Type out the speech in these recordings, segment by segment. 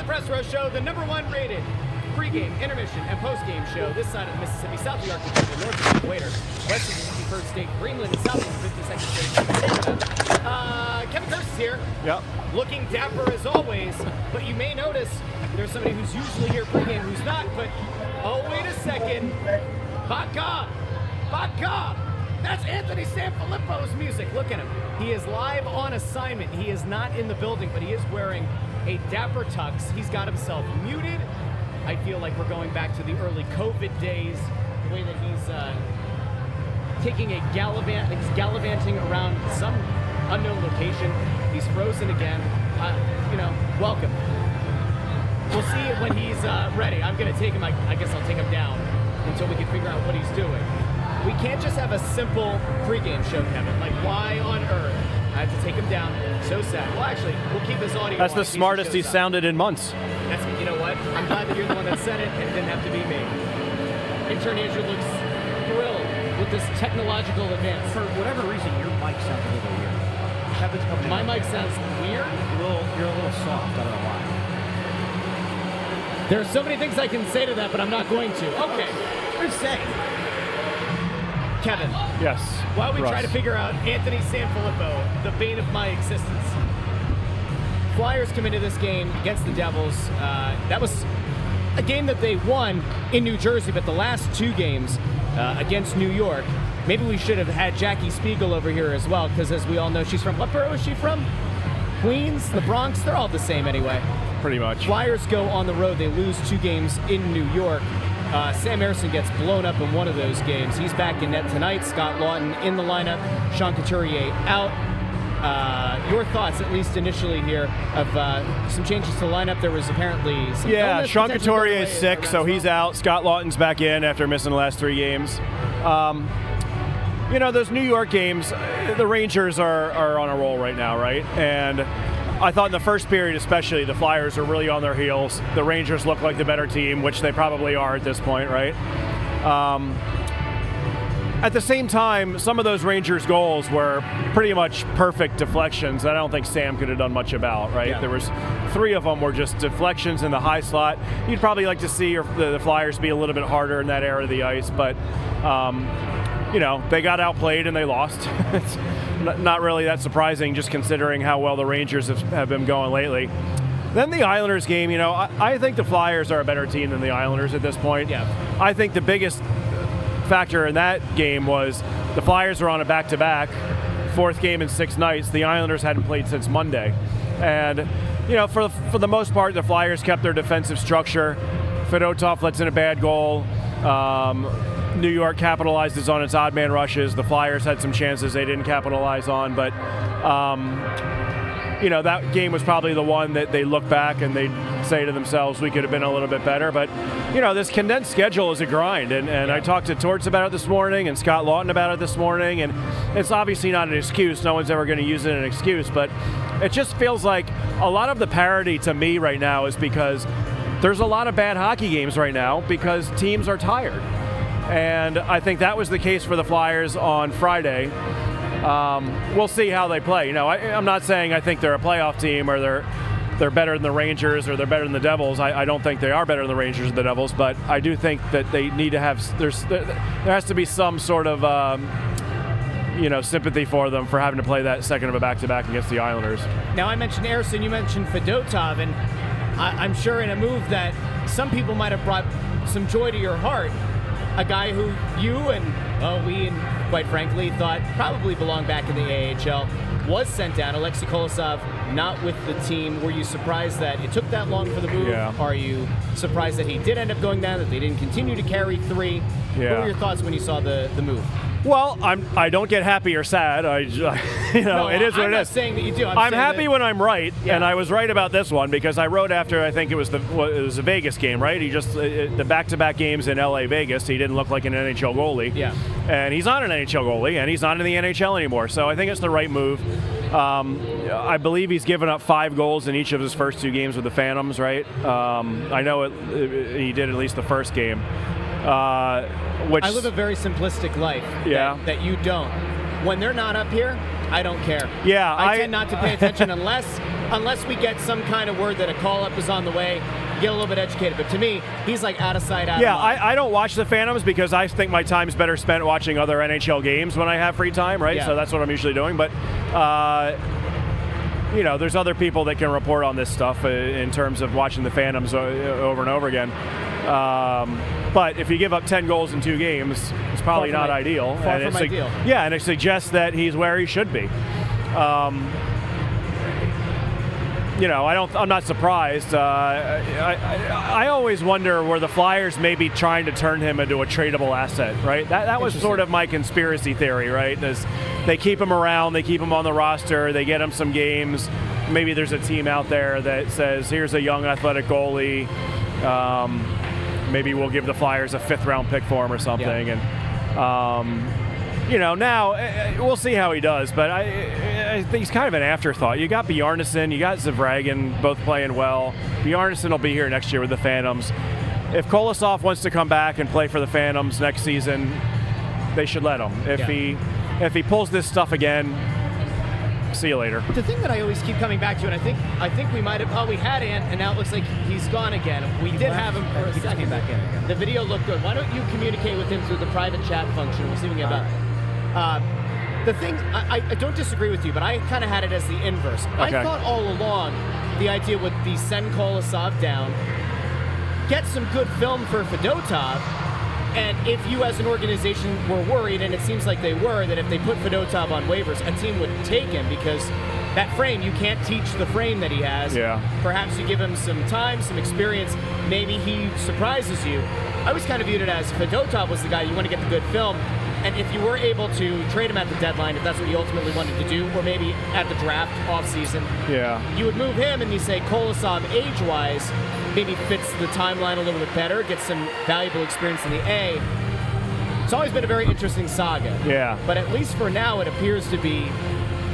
the Press Row Show, the #1 rated pregame, intermission, and postgame show this side of the Mississippi, south of the Arctic Circle, north of the equator, west of the 51st state, Greenland, and south of the 52nd state. Kevin Curse is here. Yep. Looking dapper as always, but you may notice there's somebody who's usually here pregame who's not, but oh, wait a second. Vodka! That's Anthony SanFilippo's music. Look at him. He is live on assignment. He is not in the building, but he is wearing a dapper tux. He's got himself muted. I feel like we're going back to the early COVID days, the way that he's taking a gallivanting around some unknown location. He's frozen again. Welcome. We'll see when he's ready. I'm going to take him, I guess I'll take him down until we can figure out what he's doing. We can't just have a simple pregame show, Kevin. Like, why on earth? I have to take him down. So sad. Well, actually, we'll keep this audio. That's the smartest he's sounded in months. You know what? I'm glad that you're the one that said it, and it didn't have to be me. Intern Andrew looks thrilled with this technological advance. For whatever reason, your mic sounds a little weird. Kevin's coming in. My mic sounds weird? You're a little soft. I don't know why. There are so many things I can say to that, but I'm not going to. Okay. Just say. Kevin. Yes. While we Russ. try to figure out Anthony SanFilippo, the bane of my existence. Flyers come into this game against the Devils. That was a game that they won in New Jersey, but the last two games against New York, maybe we should have had Jackie Spiegel over here as well, because as we all know, she's from, what borough is she from? Queens, the Bronx, they're all the same anyway. Pretty much. Flyers go on the road. They lose 2 games in New York. Sam Ersson gets blown up in one of those games. He's back in net tonight. Scott Lawton in the lineup. Sean Couturier out. Your thoughts, at least initially here, of some changes to the lineup. There was apparently some illness, Sean potentially Couturier going is away sick, so around he's out. Scott Lawton's back in after missing the last 3 games. Those New York games, the Rangers are on a roll right now, right? And I thought in the first period especially, the Flyers are really on their heels. The Rangers look like the better team, which they probably are at this point, right? At the same time, some of those Rangers goals were pretty much perfect deflections that I don't think Sam could have done much about, right? Yeah. There was 3 of them were just deflections in the high slot. You'd probably like to see the Flyers be a little bit harder in that area of the ice, but they got outplayed and they lost. It's not really that surprising, just considering how well the Rangers have been going lately. Then the Islanders game, I think the Flyers are a better team than the Islanders at this point. Yeah. I think the biggest factor in that game was the Flyers were on a back-to-back, 4th game in 6 nights. The Islanders hadn't played since Monday. And, for the most part, the Flyers kept their defensive structure. Fedotov lets in a bad goal. New York capitalizes on its odd man rushes. The Flyers had some chances they didn't capitalize on, but that game was probably the one that they look back and they say to themselves, we could have been a little bit better. But this condensed schedule is a grind, and I talked to Torts about it this morning and Scott Lawton about it this morning, and it's obviously not an excuse. No one's ever going to use it as an excuse, but it just feels like a lot of the parity to me right now is because there's a lot of bad hockey games right now because teams are tired. And I think that was the case for the Flyers on Friday. We'll see how they play. I'm not saying I think they're a playoff team or they're better than the Rangers or they're better than the Devils. I don't think they are better than the Rangers or the Devils, but I do think that they need to have there has to be some sort of sympathy for them for having to play that second of a back-to-back against the Islanders. Now, I mentioned Ersson, you mentioned Fedotov, and I'm sure in a move that some people might have brought some joy to your heart, a guy who you and we and quite frankly thought probably belonged back in the AHL was sent down. Alexei Kolosov not with the team. Were you surprised that it took that long for the move? Yeah. Are you surprised that he did end up going down, that they didn't continue to carry 3? Yeah. What were your thoughts when you saw the move? Well, I don't get happy or sad. No, it is what I'm it is. I'm not saying that you do. I'm happy when I'm right, Yeah. and I was right about this one because I wrote after I think it was a Vegas game, right? He just the back-to-back games in LA Vegas. He didn't look like an NHL goalie. Yeah. And he's not an NHL goalie, and he's not in the NHL anymore. So I think it's the right move. I believe he's given up 5 goals in each of his first 2 games with the Phantoms, right? I know he did at least the first game. Which I live a very simplistic life. Yeah. That you don't. When they're not up here, I don't care. Yeah, I tend not to pay attention unless unless we get some kind of word that a call-up is on the way, get a little bit educated. But to me, he's like out of sight, out of mind. I don't watch the Phantoms because I think my time's better spent watching other NHL games when I have free time, right? Yeah. So that's what I'm usually doing. But, there's other people that can report on this stuff in terms of watching the Phantoms over and over again. But if you give up 10 goals in 2 games, it's probably not ideal. Far from ideal. Yeah, and it suggests that he's where he should be. I'm not surprised. I always wonder where the Flyers may be trying to turn him into a tradable asset, right? That was sort of my conspiracy theory, right? Is they keep him around, they keep him on the roster, they get him some games. Maybe there's a team out there that says, here's a young athletic goalie. Maybe we'll give the Flyers a 5th-round pick for him or something. Yeah. And now we'll see how he does, but I think he's kind of an afterthought. You got Bjarnason, you got Zavragin, both playing well. Bjarnason will be here next year with the Phantoms. If Kolosov wants to come back and play for the Phantoms next season, they should let him. If he pulls this stuff again, see you later. The thing that I always keep coming back to, and I think we might have, we had Ant, and now it looks like he's gone again. We did have him for a He just second. came back in again. The video looked good. Why don't you communicate with him through the private chat function? We'll see if we can get back. The thing, I don't disagree with you, but I kind of had it as the inverse. Okay. I thought all along the idea would be send Kolosov down, get some good film for Fedotov, and if you as an organization were worried, and it seems like they were, that if they put Fedotov on waivers, a team would take him because that frame, you can't teach the frame that he has. Yeah. Perhaps you give him some time, some experience, maybe he surprises you. I always kind of viewed it as Fedotov was the guy you want to get the good film, and if you were able to trade him at the deadline, if that's what you ultimately wanted to do, or maybe at the draft offseason, you would move him and you say Kolosov age-wise maybe fits the timeline a little bit better, gets some valuable experience in the A. It's always been a very interesting saga. Yeah. But at least for now, it appears to be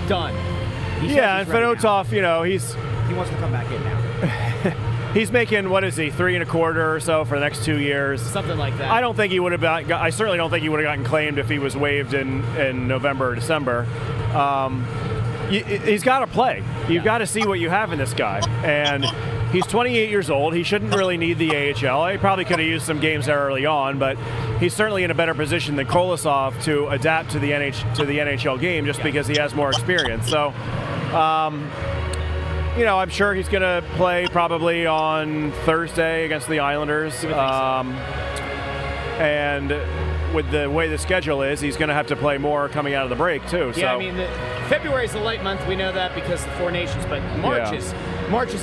done. And Fedotov, He wants to come back in now. he's making, what is he, 3.25 or so for the next 2 years. Something like that. I don't think he would have I certainly don't think he would have gotten claimed if he was waived in November or December. He's got to play. You've got to see what you have in this guy. And he's 28 years old. He shouldn't really need the AHL. He probably could have used some games there early on, but he's certainly in a better position than Kolosov to adapt to the NHL game just because he has more experience. So, I'm sure he's going to play probably on Thursday against the Islanders. And with the way the schedule is, he's going to have to play more coming out of the break, too. Yeah, so. February is a light month. We know that because of the Four Nations, but March is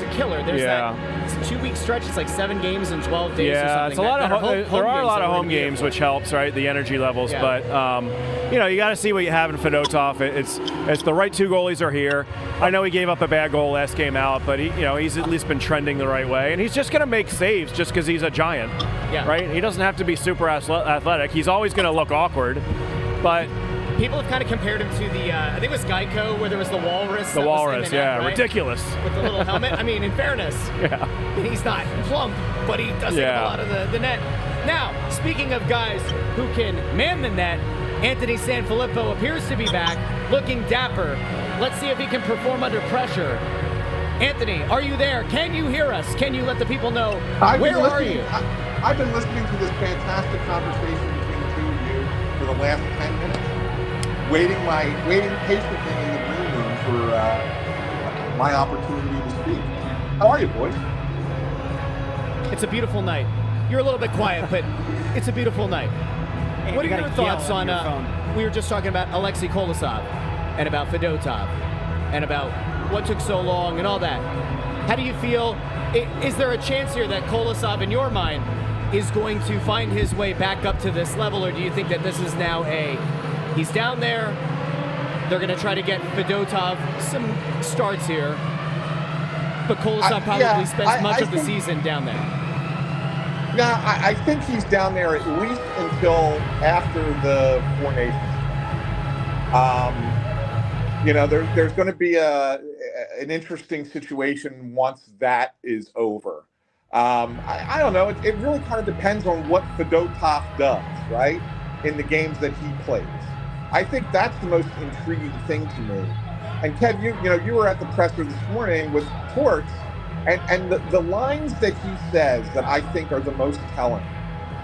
a killer. There's it's a 2-week stretch. It's like 7 games in 12 days or something. It's a lot there are a lot of home games, which helps, right? The energy levels. Yeah. But, you got to see what you have in Fedotov. It's the right 2 goalies are here. I know he gave up a bad goal last game out, but he's at least been trending the right way. And he's just going to make saves just because he's a giant, right? He doesn't have to be super athletic. He's always going to look awkward, but... People have kind of compared him to the, I think it was Geico, where there was the walrus. The walrus, right? Ridiculous. With the little helmet. I mean, in fairness, he's not plump, but he does take a lot of the net. Now, speaking of guys who can man the net, Anthony SanFilippo appears to be back, looking dapper. Let's see if he can perform under pressure. Anthony, are you there? Can you hear us? Can you let the people know where are you? I've been listening to this fantastic conversation between the 2 of you for the last 10 minutes. Waiting patiently in the green room for my opportunity to speak. How are you, boys? It's a beautiful night. You're a little bit quiet, but it's a beautiful night. And what are your thoughts on? We were just talking about Alexei Kolosov and about Fedotov and about what took so long and all that. How do you feel? Is there a chance here that Kolosov, in your mind, is going to find his way back up to this level, or do you think that this is now he's down there, they're going to try to get Fedotov some starts here, but Kolosov probably spends much of the season down there. Yeah, I think he's down there at least until after the Four Nations. There's going to be an interesting situation once that is over. I don't know. It really kind of depends on what Fedotov does, right, in the games that he plays. I think that's the most intriguing thing to me And Kev, you were at the presser this morning with Torts, and the lines that he says that I think are the most telling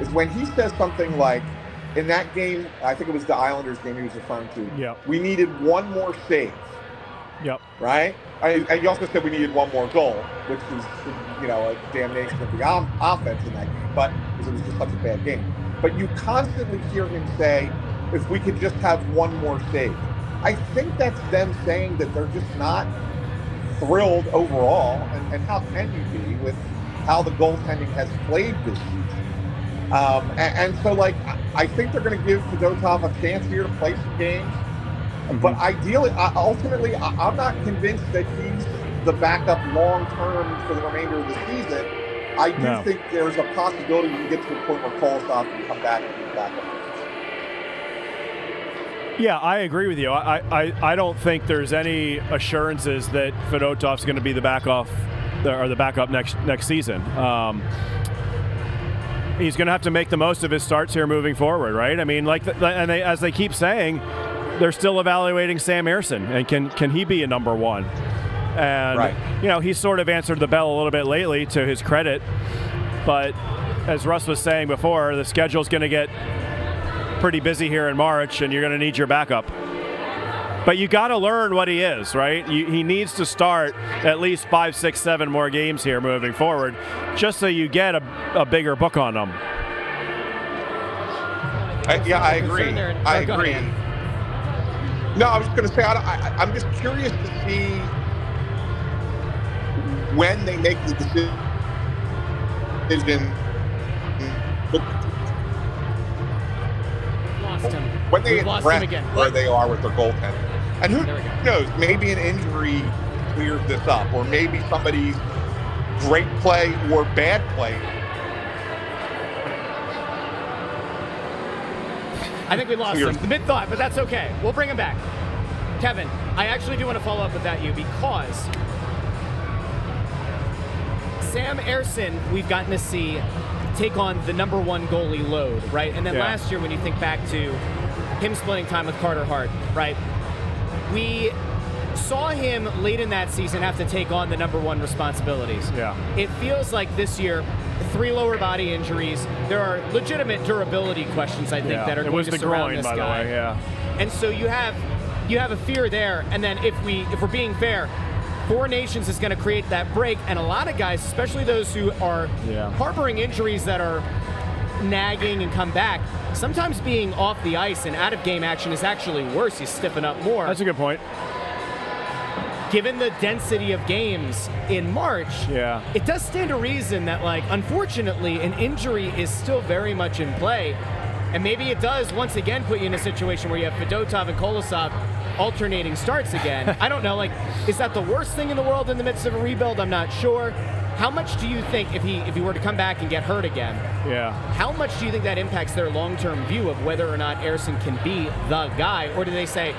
is when he says something like, in that game, I think it was the Islanders game he was referring to, Yep. we needed one more save. Yep. Right? And you also said we needed one more goal, which was, a damnation of the offense in that game, but because it was just such a bad game. But you constantly hear him say, if we could just have one more save. I think that's them saying that they're just not thrilled overall, and how can you be with how the goaltending has played this season? And so, I think they're going to give Fedotov a chance here to play some games. Mm-hmm. But ultimately, I'm not convinced that he's the backup long-term for the remainder of the season. I do think there's a possibility we can get to a point where Kolosov can come back and be backup. Yeah, I agree with you. I don't think there's any assurances that Fedotov's going to be the backup next season. He's going to have to make the most of his starts here moving forward, right? I mean, as they keep saying, they're still evaluating Sam Ersson, and can he be a number one? And right. He's sort of answered the bell a little bit lately, to his credit. But as Russ was saying before, the schedule's going to get pretty busy here in March, and you're going to need your backup. But you got to learn what he is, right? He needs to start at least 5, 6, 7 more games here moving forward, just so you get a bigger book on him. I agree. I agree. No, I was going to say, I'm just curious to see when they make the decision. When they address where they are with their goaltending. And who knows, maybe an injury clears this up, or maybe somebody's great play or bad play. I think we lost him mid-thought, but that's okay. We'll bring him back. Kevin, I actually do want to follow up with that, because Sam Ersson, we've gotten to see take on the number one goalie load, right? And then last year, when you think back to him splitting time with Carter Hart, right? We saw him late in that season have to take on the number one responsibilities. Yeah. It feels like this year, 3 lower body injuries. There are legitimate durability questions, I think, that are going to surround this guy. It was the groin, by the way, yeah. And so you have a fear there. And then if we're being fair, 4 Nations is going to create that break, and a lot of guys, especially those who are harboring injuries that are nagging and come back, sometimes being off the ice and out of game action is actually worse. You stiffen up more. That's a good point. Given the density of games in March, it does stand to reason that, unfortunately, an injury is still very much in play. And maybe it does, once again, put you in a situation where you have Fedotov and Kolosov alternating starts again. I don't know, is that the worst thing in the world in the midst of a rebuild? I'm not sure. How much do you think, if he were to come back and get hurt again, how much do you think that impacts their long-term view of whether or not Ersson can be the guy? Or do they say,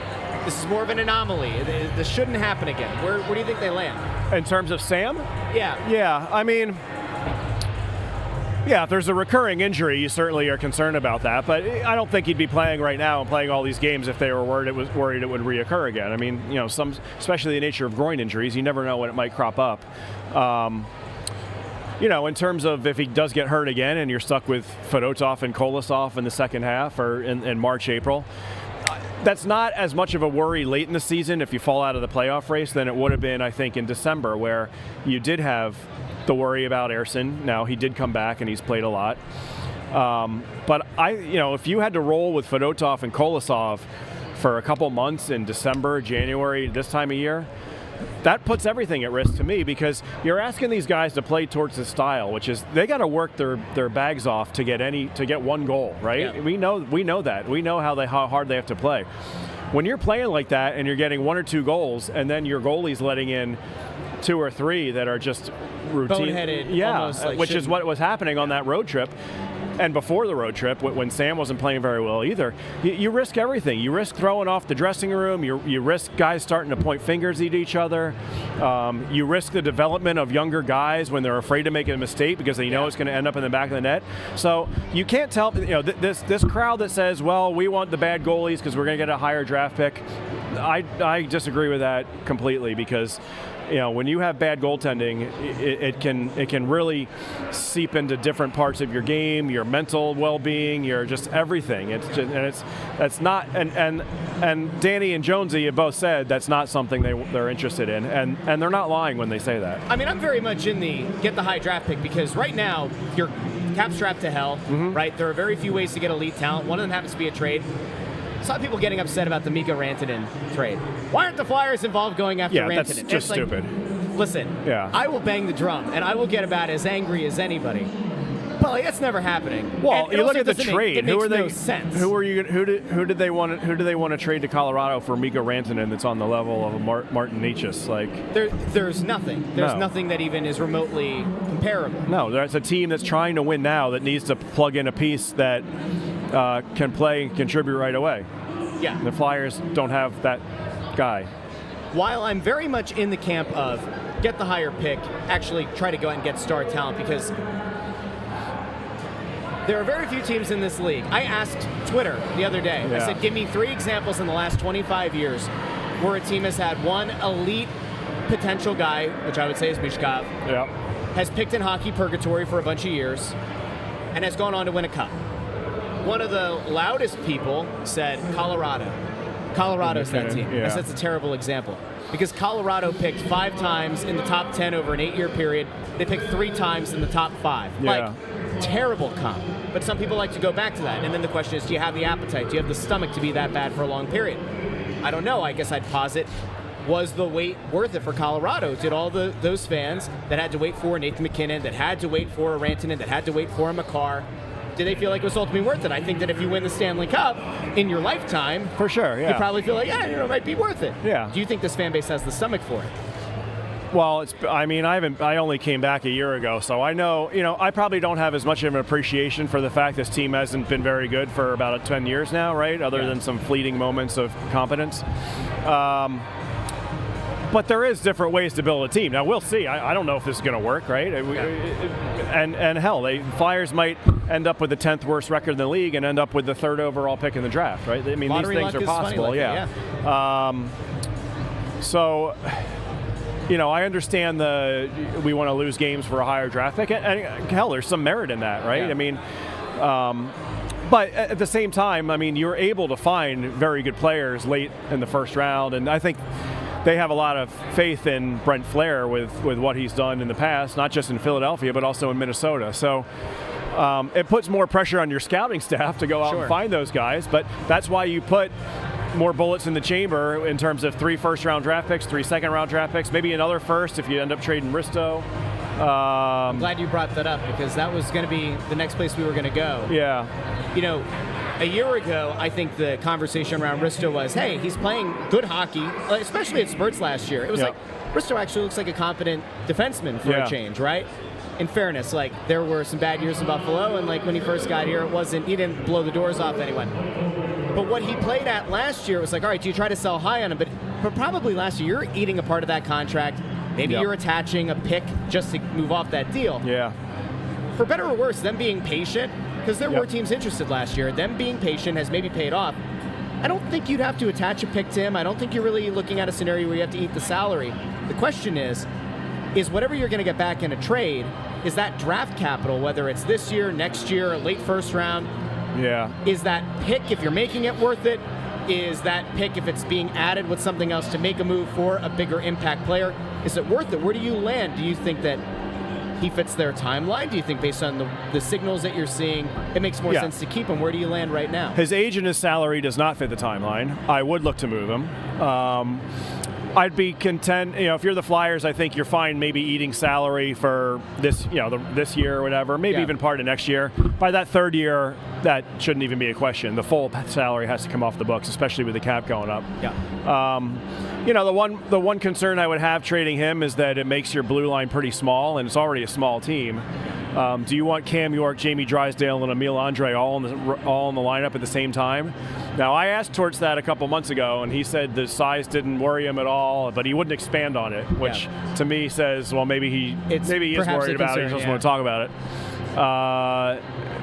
this is more of an anomaly, this shouldn't happen again? Where do you think they land? In terms of Sam? Yeah. Yeah, I mean, if there's a recurring injury, you certainly are concerned about that. But I don't think he'd be playing right now and playing all these games if they were worried it would reoccur again. I mean, especially the nature of groin injuries, you never know when it might crop up. In terms of if he does get hurt again and you're stuck with Fedotov and Kolosov in the second half or in March, April, that's not as much of a worry late in the season if you fall out of the playoff race than it would have been, I think, in December, where you did have the worry about Ersson. Now, he did come back and he's played a lot. But if you had to roll with Fedotov and Kolosov for a couple months in December, January, this time of year, that puts everything at risk to me, because you're asking these guys to play towards the style, which is they got to work their bags off to get one goal, right? Yeah. We know that. We know how hard they have to play. When you're playing like that and you're getting 1 or 2 goals, and then your goalie's letting in 2 or 3 that are just routine, boneheaded, which is what was happening on that road trip. And before the road trip, when Sam wasn't playing very well either, you risk everything. You risk throwing off the dressing room. You risk guys starting to point fingers at each other. You risk the development of younger guys when they're afraid to make a mistake because they know it's going to end up in the back of the net. So you can't tell, this crowd that says, well, we want the bad goalies because we're going to get a higher draft pick. I disagree with that completely because, when you have bad goaltending, it can really seep into different parts of your game, your mental well-being, your just everything. That's not and Danny and Jonesy have both said that's not something they're interested in, and they're not lying when they say that. I mean, I'm very much in the get the high draft pick because right now you're cap strapped to hell, right? There are very few ways to get elite talent. One of them happens to be a trade. I saw people getting upset about the Mikko Rantanen trade. Why aren't the Flyers involved going after Rantanen? That's just stupid. Listen, Yeah. I will bang the drum, and I will get about as angry as anybody. But that's never happening. Well, And it you look also at the doesn't trade. It makes no sense. Who do they want to trade to Colorado for Mikko Rantanen that's on the level of a Martin Necas? There's nothing. There's nothing that even is remotely comparable. No, there's a team that's trying to win now that needs to plug in a piece that can play and contribute right away. Yeah. The Flyers don't have that guy. While I'm very much in the camp of get the higher pick, actually try to go out and get star talent because there are very few teams in this league. I asked Twitter the other day. I said, give me 3 examples in the last 25 years where a team has had one elite potential guy, which I would say is Mishkov, has picked in hockey purgatory for a bunch of years, and has gone on to win a cup. One of the loudest people said Colorado. Colorado's that team. Yeah. I said it's a terrible example because Colorado picked 5 times in the top 10 over an 8-year period. They picked 3 times in the top 5. Yeah. Terrible comp. But some people like to go back to that. And then the question is, do you have the appetite? Do you have the stomach to be that bad for a long period? I don't know. I guess I'd posit, was the wait worth it for Colorado? Did all those fans that had to wait for Nathan McKinnon, that had to wait for a Rantanen, that had to wait for a McCarr, did they feel like it was ultimately worth it? I think that if you win the Stanley Cup in your lifetime, For sure, yeah. you probably feel like, it might be worth it. Yeah. Do you think this fan base has the stomach for it? Well, I only came back a year ago, so I know, I probably don't have as much of an appreciation for the fact this team hasn't been very good for about 10 years now, right? Other than some fleeting moments of competence. But there is different ways to build a team. Now, we'll see. I don't know if this is going to work, right? And hell, Flyers might end up with the 10th worst record in the league and end up with the 3rd overall pick in the draft, right? I mean, Lottery these things are possible, So, I understand we want to lose games for a higher draft pick, and hell, there's some merit in that, right? Yeah. I mean, but at the same time, you're able to find very good players late in the first round, and I think they have a lot of faith in Brent Flair with what he's done in the past, not just in Philadelphia, but also in Minnesota. So it puts more pressure on your scouting staff to go out and find those guys, but that's why you put more bullets in the chamber in terms of 3 first-round draft picks, 3 second-round draft picks, maybe another first if you end up trading Risto. I'm glad you brought that up because that was going to be the next place we were going to go. Yeah. A year ago, I think the conversation around Risto was, hey, he's playing good hockey, especially at spurts last year. It was like, Risto actually looks like a competent defenseman for a change, right? In fairness, there were some bad years in Buffalo, and when he first got here, he didn't blow the doors off anyone. But what he played at last year was all right, do you try to sell high on him? But probably last year, you're eating a part of that contract. Maybe you're attaching a pick just to move off that deal. Yeah. For better or worse, them being patient, because there were teams interested last year, them being patient has maybe paid off. I don't think you'd have to attach a pick to him. I don't think you're really looking at a scenario where you have to eat the salary. The question is whatever you're going to get back in a trade, is that draft capital, whether it's this year, next year, late first round, is that pick, if you're making it, worth it? Is that pick, if it's being added with something else to make a move for a bigger impact player, is it worth it? Where do you land? Do you think that he fits their timeline? Do you think based on the signals that you're seeing, it makes more sense to keep him? Where do you land right now? His age and his salary does not fit the timeline. I would look to move him. I'd be content, if you're the Flyers, I think you're fine maybe eating salary for this, this year or whatever, maybe even part of next year. By that 3rd year, that shouldn't even be a question. The full salary has to come off the books, especially with the cap going up. The one concern I would have trading him is that it makes your blue line pretty small, and it's already a small team. Do you want Cam York, Jamie Drysdale, and Emil Andre all in the lineup at the same time? Now, I asked Torts that a couple months ago, and he said the size didn't worry him at all, but he wouldn't expand on it, which to me says, well, maybe he is worried about it. He doesn't want to talk about it.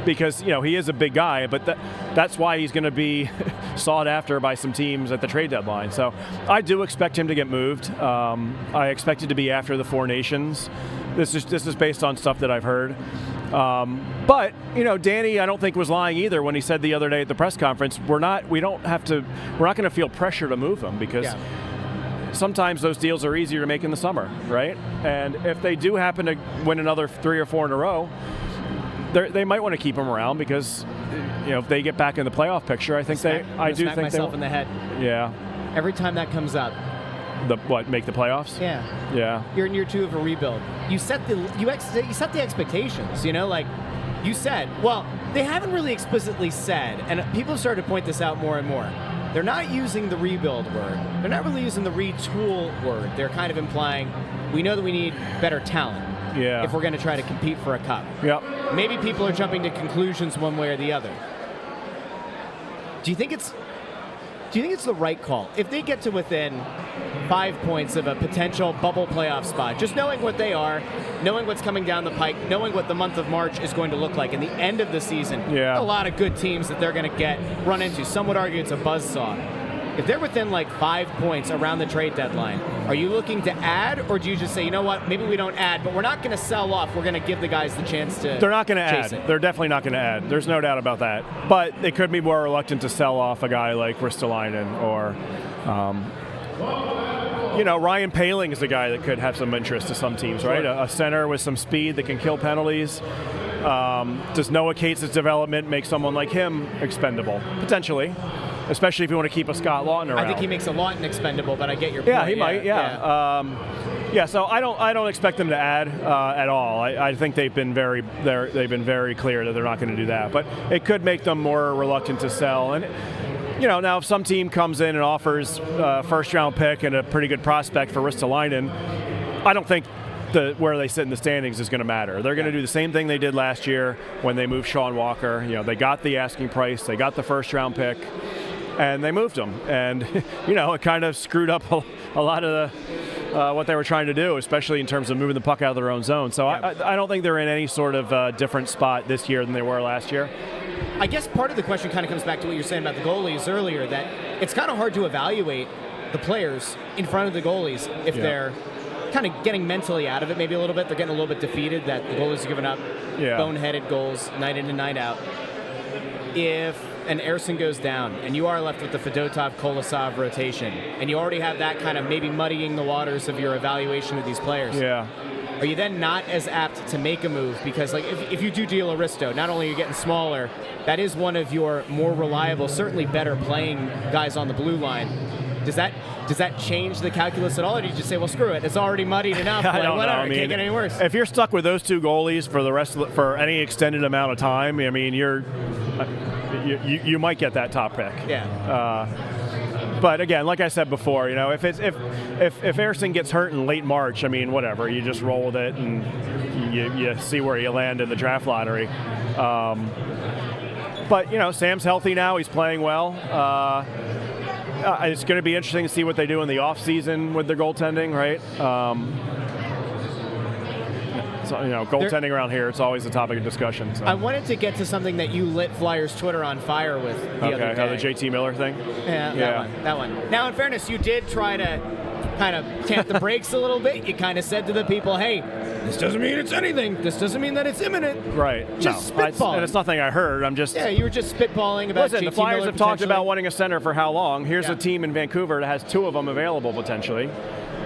because he is a big guy, but that's why he's going to be sought after by some teams at the trade deadline. So I do expect him to get moved. I expect it to be after the Four Nations. This is based on stuff that I've heard. But Danny, I don't think was lying either when he said the other day at the press conference, we're not going to feel pressure to move him because sometimes those deals are easier to make in the summer, right? And if they do happen to win another 3 or 4 in a row, they might want to keep him around because if they get back in the playoff picture, I think I do think myself in the head. Yeah. Every time that comes up. Make the playoffs? Yeah. Yeah. You're in year 2 of a rebuild. You set the expectations. Like you said. Well, they haven't really explicitly said, and people have started to point this out more and more. They're not using the rebuild word. They're not really using the retool word. They're kind of implying we know that we need better talent. Yeah. If we're going to try to compete for a cup. Yep. Maybe people are jumping to conclusions one way or the other. Do you think it's the right call? If they get to within 5 points of a potential bubble playoff spot, just knowing what they are, knowing what's coming down the pike, knowing what the month of March is going to look like, and the end of the season, a lot of good teams that they're going to run into. Some would argue it's a buzzsaw. If they're within like 5 points around the trade deadline, are you looking to add, or do you just say, you know what, maybe we don't add, but we're not going to sell off. We're going to give the guys the chance to. They're not going to add. It. They're definitely not going to add. There's no doubt about that. But they could be more reluctant to sell off a guy like Ristolainen or, Ryan Poehling is a guy that could have some interest to some teams, right? A center with some speed that can kill penalties. Does Noah Cates' development make someone like him expendable? Potentially. Especially if you want to keep a Scott Lawton around. I think he makes a Lawton expendable, but I get your point. Yeah, he might. Yeah. So I don't expect them to add at all. I think they've been very clear that they're not going to do that. But it could make them more reluctant to sell. And now if some team comes in and offers a first-round pick and a pretty good prospect for Ristolainen, I don't think where they sit in the standings is going to matter. They're going to do the same thing they did last year when they moved Sean Walker. They got the asking price, they got the first-round pick. And they moved them, and it kind of screwed up a lot of what they were trying to do, especially in terms of moving the puck out of their own zone. So I don't think they're in any sort of different spot this year than they were last year. I guess part of the question kind of comes back to what you were saying about the goalies earlier, that it's kind of hard to evaluate the players in front of the goalies if they're kind of getting mentally out of it maybe a little bit. They're getting a little bit defeated that the goalies are giving up boneheaded goals night in and night out. If an Ersson goes down and you are left with the Fedotov-Kolosov rotation and you already have that kind of maybe muddying the waters of your evaluation of these players, are you then not as apt to make a move? Because if you do deal Aristo, not only are you getting smaller, that is one of your more reliable, certainly better playing guys on the blue line. Does that change the calculus at all, or do you just say, well, screw it, it's already muddied enough, I don't know. It can't get any worse? If you're stuck with those two goalies for the rest for any extended amount of time, I mean, you might get that top pick. Yeah. But again, like I said before, if Ersson gets hurt in late March, I mean, whatever, you just roll with it and you see where you land in the draft lottery. But Sam's healthy now; he's playing well. It's going to be interesting to see what they do in the off season with their goaltending, right? Goaltending around here, it's always a topic of discussion. So. I wanted to get to something that you lit Flyers Twitter on fire with the other day. The JT Miller thing? Yeah, that one. Now, in fairness, you did try to kind of tamp the brakes a little bit. You kind of said to the people, hey, this doesn't mean it's anything. This doesn't mean that it's imminent. Right. Just spitballing. And it's nothing I heard. I'm just... Yeah, you were just spitballing about JT the Flyers Miller have talked about wanting a center for how long. Here's a team in Vancouver that has 2 of them available potentially.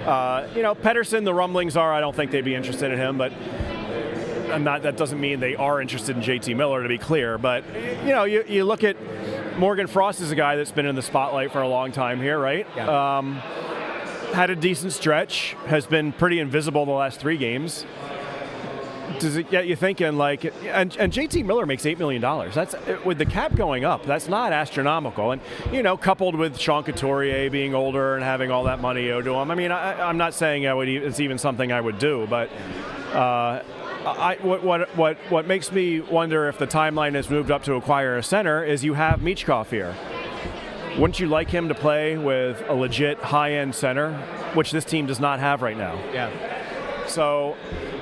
Pettersson, the rumblings are I don't think they'd be interested in him, but that doesn't mean they are interested in JT Miller, to be clear. But, you look at Morgan Frost is a guy that's been in the spotlight for a long time here, right? Yeah. Had a decent stretch, has been pretty invisible the last 3 games. Does it get you thinking, and JT Miller makes $8 million. That's, with the cap going up, that's not astronomical. And, coupled with Sean Couturier being older and having all that money owed to him, I mean, I'm not saying it's even something I would do, but what makes me wonder if the timeline has moved up to acquire a center is you have Michkov here. Wouldn't you like him to play with a legit high-end center, which this team does not have right now? Yeah. So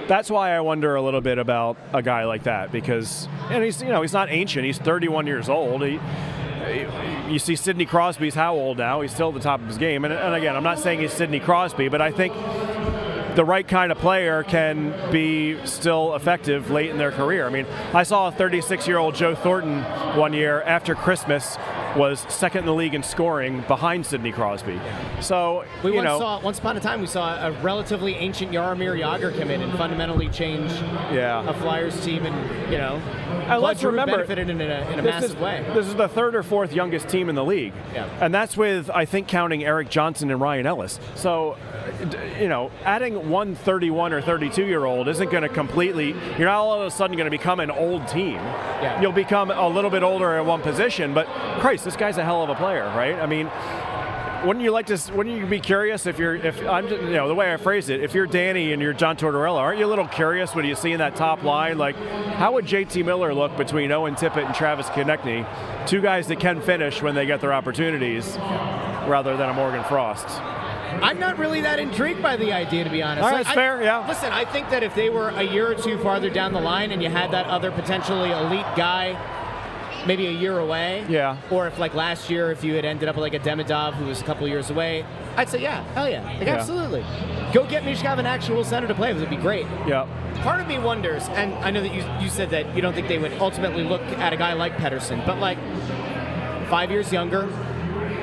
that's why I wonder a little bit about a guy like that, because, and he's not ancient. He's 31 years old. You see Sidney Crosby's how old now? He's still at the top of his game. And again, I'm not saying he's Sidney Crosby, but I think the right kind of player can be still effective late in their career. I mean, I saw a 36-year-old Joe Thornton one year after Christmas was second in the league in scoring behind Sidney Crosby. So, once upon a time, we saw a relatively ancient Jaromir Jagr come in and fundamentally change a Flyers team, and let's remember, benefited in a massive way. This is the third or fourth youngest team in the league, and that's with, I think, counting Eric Johnson and Ryan Ellis. So, adding one 31 or 32-year-old isn't going to completely. You're not all of a sudden going to become an old team. Yeah. You'll become a little bit older at one position, but Christ, this guy's a hell of a player, right? I mean, wouldn't you be curious if I'm, the way I phrase it, if you're Danny and you're John Tortorella, aren't you a little curious when you see in that top line, like, how would JT Miller look between Owen Tippett and Travis Konechny, two guys that can finish when they get their opportunities, rather than a Morgan Frost? I'm not really that intrigued by the idea, to be honest. All right, that's fair, yeah. Listen, I think that if they were a year or two farther down the line and you had that other potentially elite guy maybe a year away, or if like last year, if you had ended up with like a Demidov who was a couple years away, I'd say, yeah, hell yeah. Absolutely. Go get Mishkov an actual center to play with. It'd be great. Yeah. Part of me wonders, and I know that you said that you don't think they would ultimately look at a guy like Pettersson, but like 5 years younger,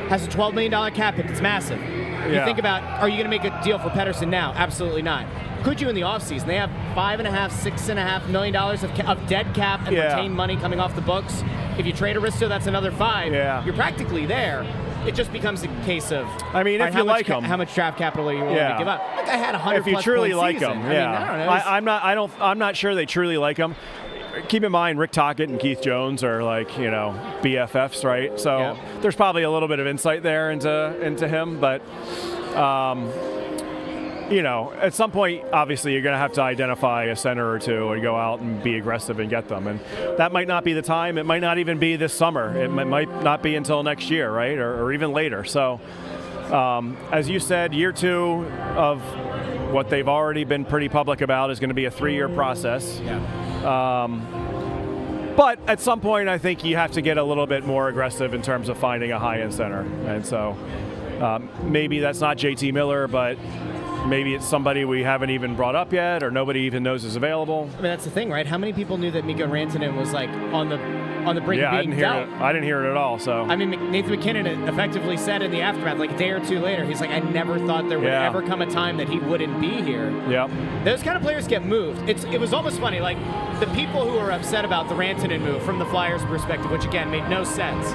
has a $12 million cap hit. It's massive. You think about, are you going to make a deal for Pettersson now? Absolutely not. Could you in the offseason? They have $6.5 million of dead cap and retained money coming off the books. If you trade Aristo, that's another $5. Yeah. You're practically there. It just becomes a case of, I mean, if you like him, how much draft capital are you willing to give up? Like I had 100 if you truly like him, I mean, I don't know. I'm not sure they truly like him. Keep in mind, Rick Tocchet and Keith Jones are like, BFFs, right? So there's probably a little bit of insight there into him, but at some point, obviously, you're going to have to identify a center or two and go out and be aggressive and get them. And that might not be the time. It might not even be this summer. It might not be until next year, right? Or even later. So, as you said, year two of what they've already been pretty public about is going to be a 3-year process. But at some point, I think you have to get a little bit more aggressive in terms of finding a high-end center. And so maybe that's not JT Miller, but maybe it's somebody we haven't even brought up yet, or nobody even knows is available. I mean, that's the thing, right? How many people knew that Mikko Rantanen was like on the brink of being dealt? I didn't hear it at all. So I mean, Nathan McKinnon effectively said in the aftermath, like a day or two later, he's like, I never thought there would ever come a time that he wouldn't be here. Yeah. Those kind of players get moved. It was almost funny, like the people who were upset about the Rantanen move from the Flyers' perspective, which again made no sense.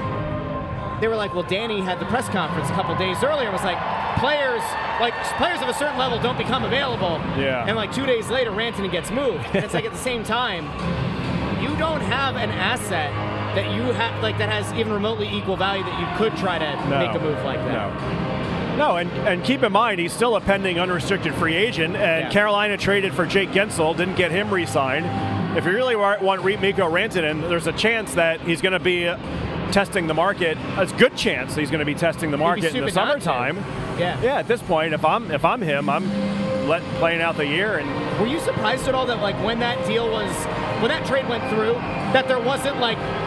They were like, well, Danny had the press conference a couple days earlier and was like, players of a certain level don't become available. Yeah. And like 2 days later, Rantanen gets moved. And it's like at the same time, you don't have an asset that you have that has even remotely equal value that you could try to make a move like that. No, and keep in mind, he's still a pending unrestricted free agent, and Carolina traded for Jake Gensel, didn't get him re-signed. If you really want Mikko Rantanen, there's a chance that he's going to be testing the market. It's a good chance he's going to be testing the market in the summertime. Yeah, at this point, if I'm him, I'm playing out the year. And were you surprised at all that when that trade went through, that there wasn't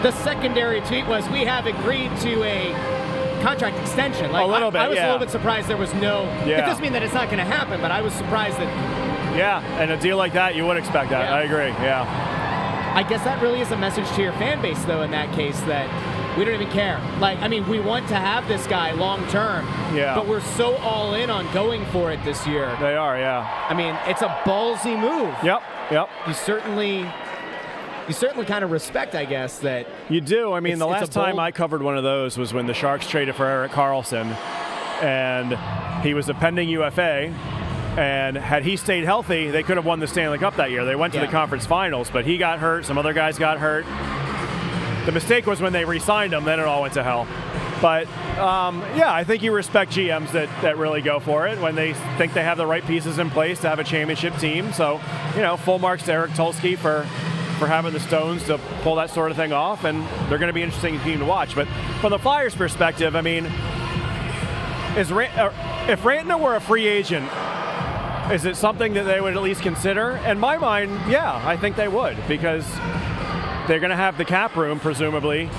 the secondary tweet was, we have agreed to a contract extension? A little bit. I was a little bit surprised there was no. Yeah. It doesn't mean that it's not going to happen, but I was surprised that. Yeah, and a deal like that, you would expect that. Yeah. I agree. Yeah. I guess that really is a message to your fan base, though, in that case, that we don't even care. We want to have this guy long term, but we're so all in on going for it this year. They are, yeah. I mean, it's a ballsy move. Yep. You certainly kind of respect, I guess, that you do. I mean, the last time I covered one of those was when the Sharks traded for Erik Karlsson, and he was a pending UFA. And had he stayed healthy, they could have won the Stanley Cup that year. They went to the conference finals, but he got hurt. Some other guys got hurt. The mistake was when they re-signed him, then it all went to hell. But, I think you respect GMs that really go for it when they think they have the right pieces in place to have a championship team. So, full marks to Eric Tulsky for having the stones to pull that sort of thing off, and they're going to be an interesting team to watch. But from the Flyers' perspective, I mean, if Rantanen were a free agent is it something that they would at least consider? In my mind, yeah, I think they would, because they're going to have the cap room, presumably,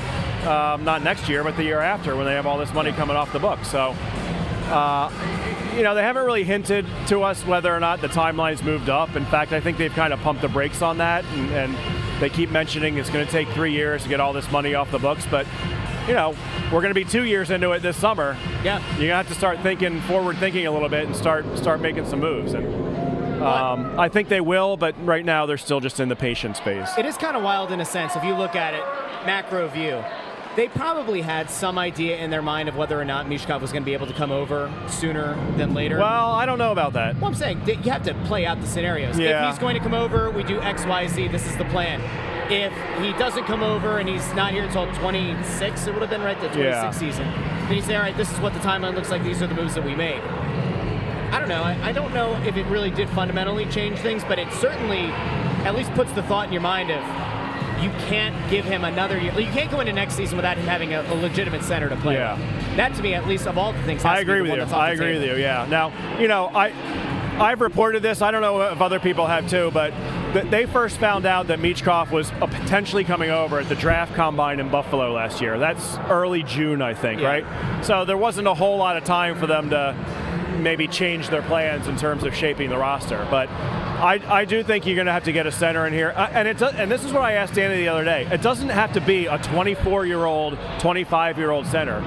not next year, but the year after, when they have all this money coming off the books. So, you know, they haven't really hinted to us whether or not the timeline's moved up. In fact, I think they've kind of pumped the brakes on that, and they keep mentioning it's going to take 3 years to get all this money off the books. But, you know, we're going to be 2 years into it this summer. Yeah, you're going to have to start forward thinking a little bit and start making some moves. And I think they will, but right now they're still just in the patience phase. It is kind of wild in a sense. If you look at it, macro view, they probably had some idea in their mind of whether or not Michkov was going to be able to come over sooner than later. Well, I don't know about that. Well, I'm saying you have to play out the scenarios. Yeah. If he's going to come over, we do X, Y, Z. This is the plan. If he doesn't come over and he's not here until 26, it would have been right, the 26 season. Then you say, all right, this is what the timeline looks like. These are the moves that we made. I don't know. I don't know if it really did fundamentally change things, but it certainly at least puts the thought in your mind of you can't give him another year. You can't go into next season without him having a legitimate center to play. Yeah. That, to me, at least of all the things, I agree with you. I agree with you, yeah. Now, you know, I've reported this. I don't know if other people have too, but they first found out that Michkov was potentially coming over at the draft combine in Buffalo last year. That's early June, I think, right? So there wasn't a whole lot of time for them to maybe change their plans in terms of shaping the roster. But I do think you're going to have to get a center in here. And this is what I asked Danny the other day. It doesn't have to be a 24-year-old, 25-year-old center.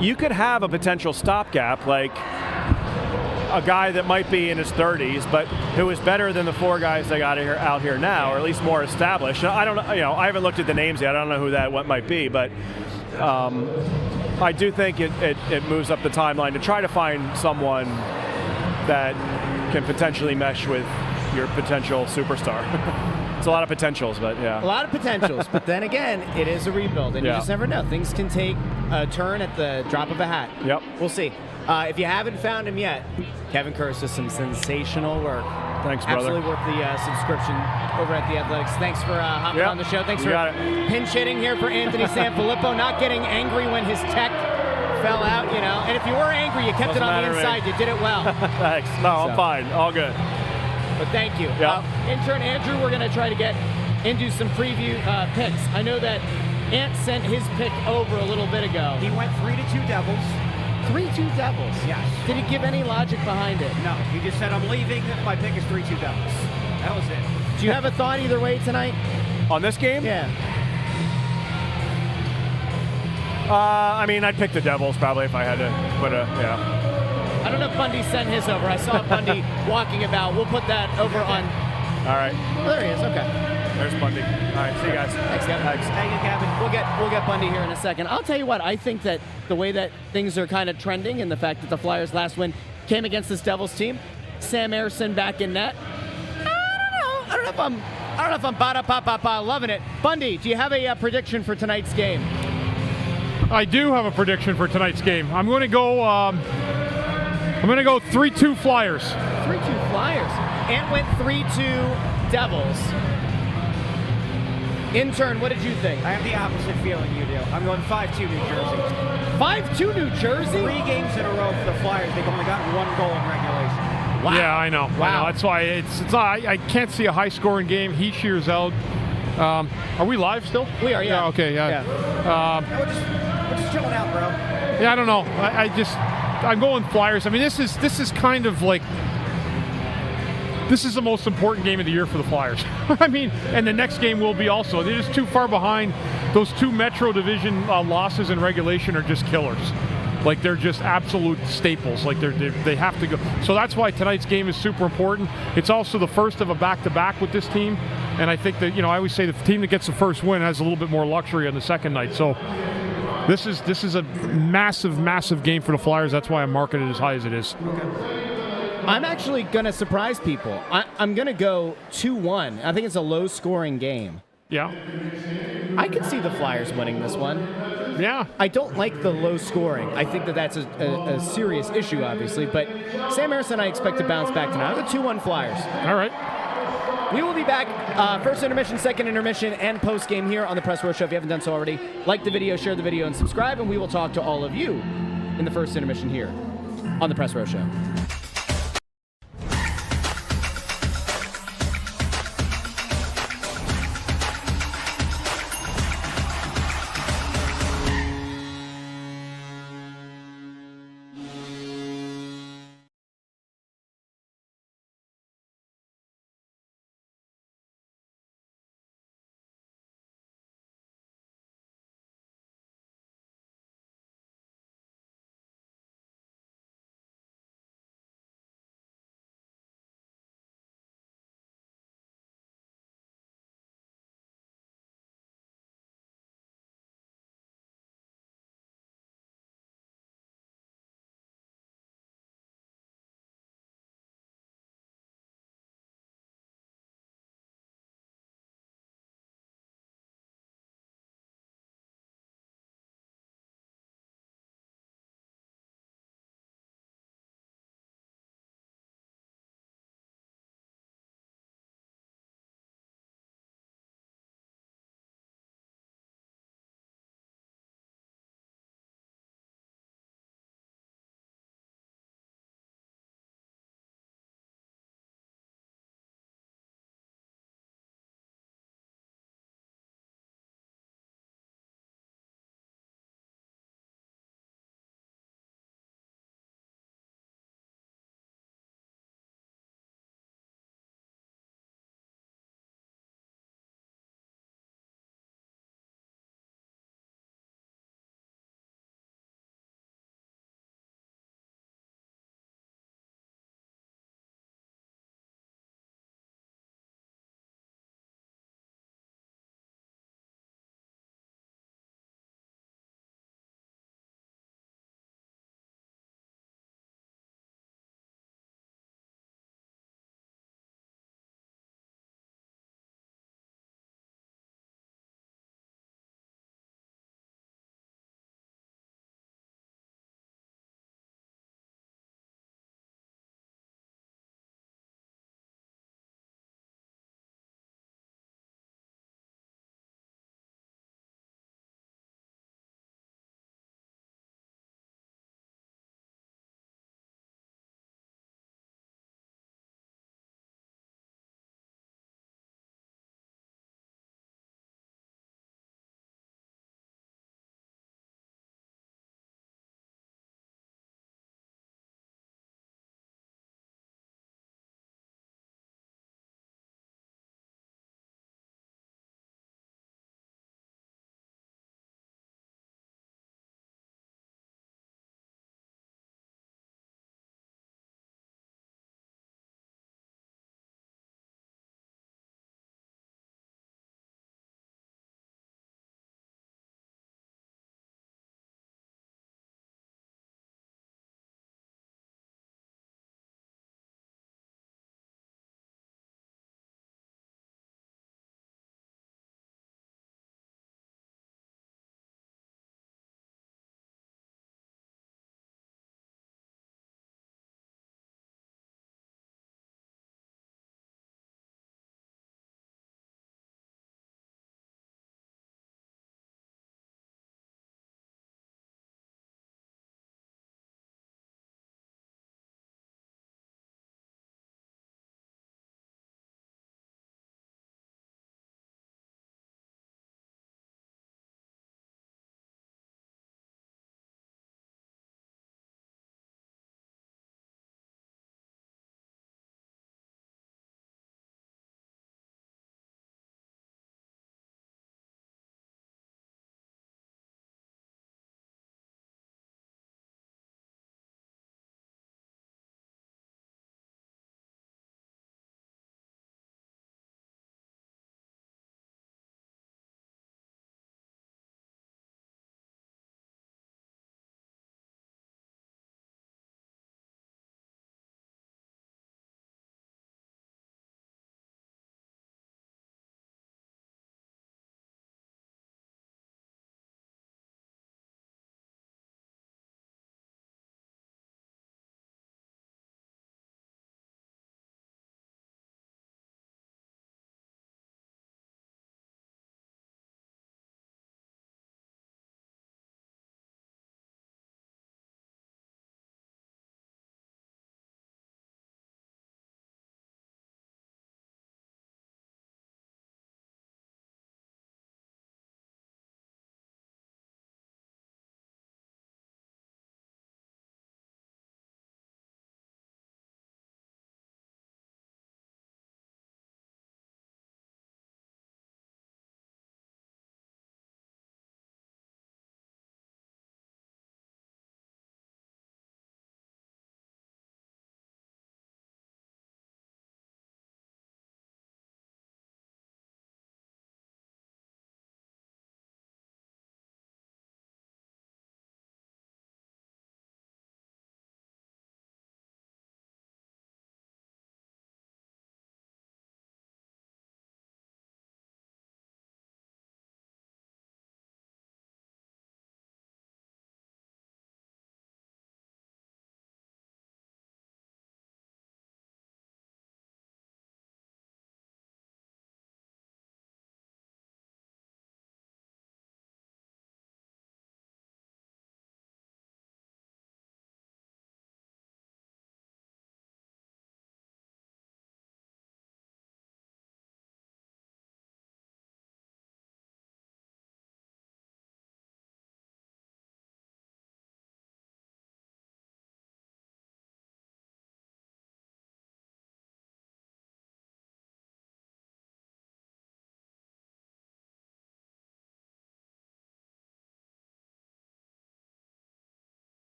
You could have a potential stopgap, like a guy that might be in his 30s, but who is better than the 4 guys they got out here now, or at least more established. I don't know. You know, I haven't looked at the names yet. I don't know who what might be, but I do think it moves up the timeline to try to find someone that can potentially mesh with your potential superstar. It's a lot of potentials, but yeah. A lot of potentials, but then again, it is a rebuild, and you just never know. Things can take a turn at the drop of a hat. Yep. We'll see. If you haven't found him yet, Kevin Kurz does some sensational work. Thanks, brother. Absolutely worth the subscription over at The Athletics. Thanks for hopping on the show. Thanks for pinch hitting here for Anthony SanFilippo, not getting angry when his tech fell out, you know. And if you were angry, you kept it on the inside. You did it well. Thanks. No, I'm fine. All good. But thank you. Intern Andrew, we're going to try to get into some preview picks. I know that Ant sent his pick over a little bit ago. He went 3-2 Devils. 3-2 Devils? Yes. Did he give any logic behind it? No, he just said, I'm leaving. My pick is 3-2 Devils. That was it. Do you have a thought either way tonight? On this game? Yeah. I mean, I'd pick the Devils probably if I had to put I don't know if Bundy sent his over. I saw Bundy walking about. We'll put that over on. All right. Oh, there he is. Okay. There's Bundy. All right. See you guys. Thanks, Kevin. Thanks. Thank you, Kevin. We'll get Bundy here in a second. I'll tell you what. I think that the way that things are kind of trending, and the fact that the Flyers' last win came against this Devils team, Sam Ersson back in net. I don't know if I'm ba-da-pa-pa-pa loving it. Bundy, do you have a prediction for tonight's game? I do have a prediction for tonight's game. I'm going to go 3-2 Flyers. 3-2 Flyers. Ant went 3-2 Devils. Intern, what did you think? I have the opposite feeling you do. I'm going 5-2 New Jersey. 5-2 New Jersey? 3 games in a row for the Flyers. They've only gotten 1 goal in regulation. Wow. Yeah, I know. Wow. I know. That's why I can't see a high-scoring game. He shears out. Are we live still? We are, yeah. Yeah, okay, yeah. We're just chilling out, bro. Yeah, I don't know. I'm going Flyers. I mean, this is kind of like, this is the most important game of the year for the Flyers. I mean, and the next game will be also. They're just too far behind. Those 2 Metro Division losses in regulation are just killers. Like, they're just absolute staples. Like, they have to go. So that's why tonight's game is super important. It's also the first of a back-to-back with this team. And I think that, you know, I always say the team that gets the first win has a little bit more luxury on the second night. So this is a massive, massive game for the Flyers. That's why I'm marking it as high as it is. I'm actually going to surprise people. I'm going to go 2-1. I think it's a low-scoring game. Yeah. I could see the Flyers winning this one. Yeah. I don't like the low scoring. I think that that's a serious issue, obviously. But Sam Ersson, I expect to bounce back tonight. The 2-1 Flyers. All right. We will be back. First intermission, second intermission, and post game here on the Press Row Show. If you haven't done so already, like the video, share the video, and subscribe. And we will talk to all of you in the first intermission here on the Press Row Show.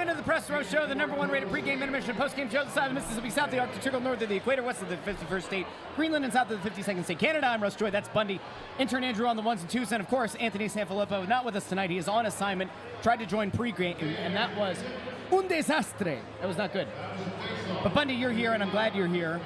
Welcome to the Press Row Show, the #1 rated pregame, intermission, postgame show. The side of the Mississippi, south of the Arctic Circle, north of the equator, west of the 51st state, Greenland, and south of the 52nd state, Canada. I'm Russ Joy. That's Bundy. Intern Andrew on the ones and twos, and of course, Anthony SanFilippo, not with us tonight. He is on assignment. Tried to join pregame, and that was un desastre. That was not good. But Bundy, you're here, and I'm glad you're here.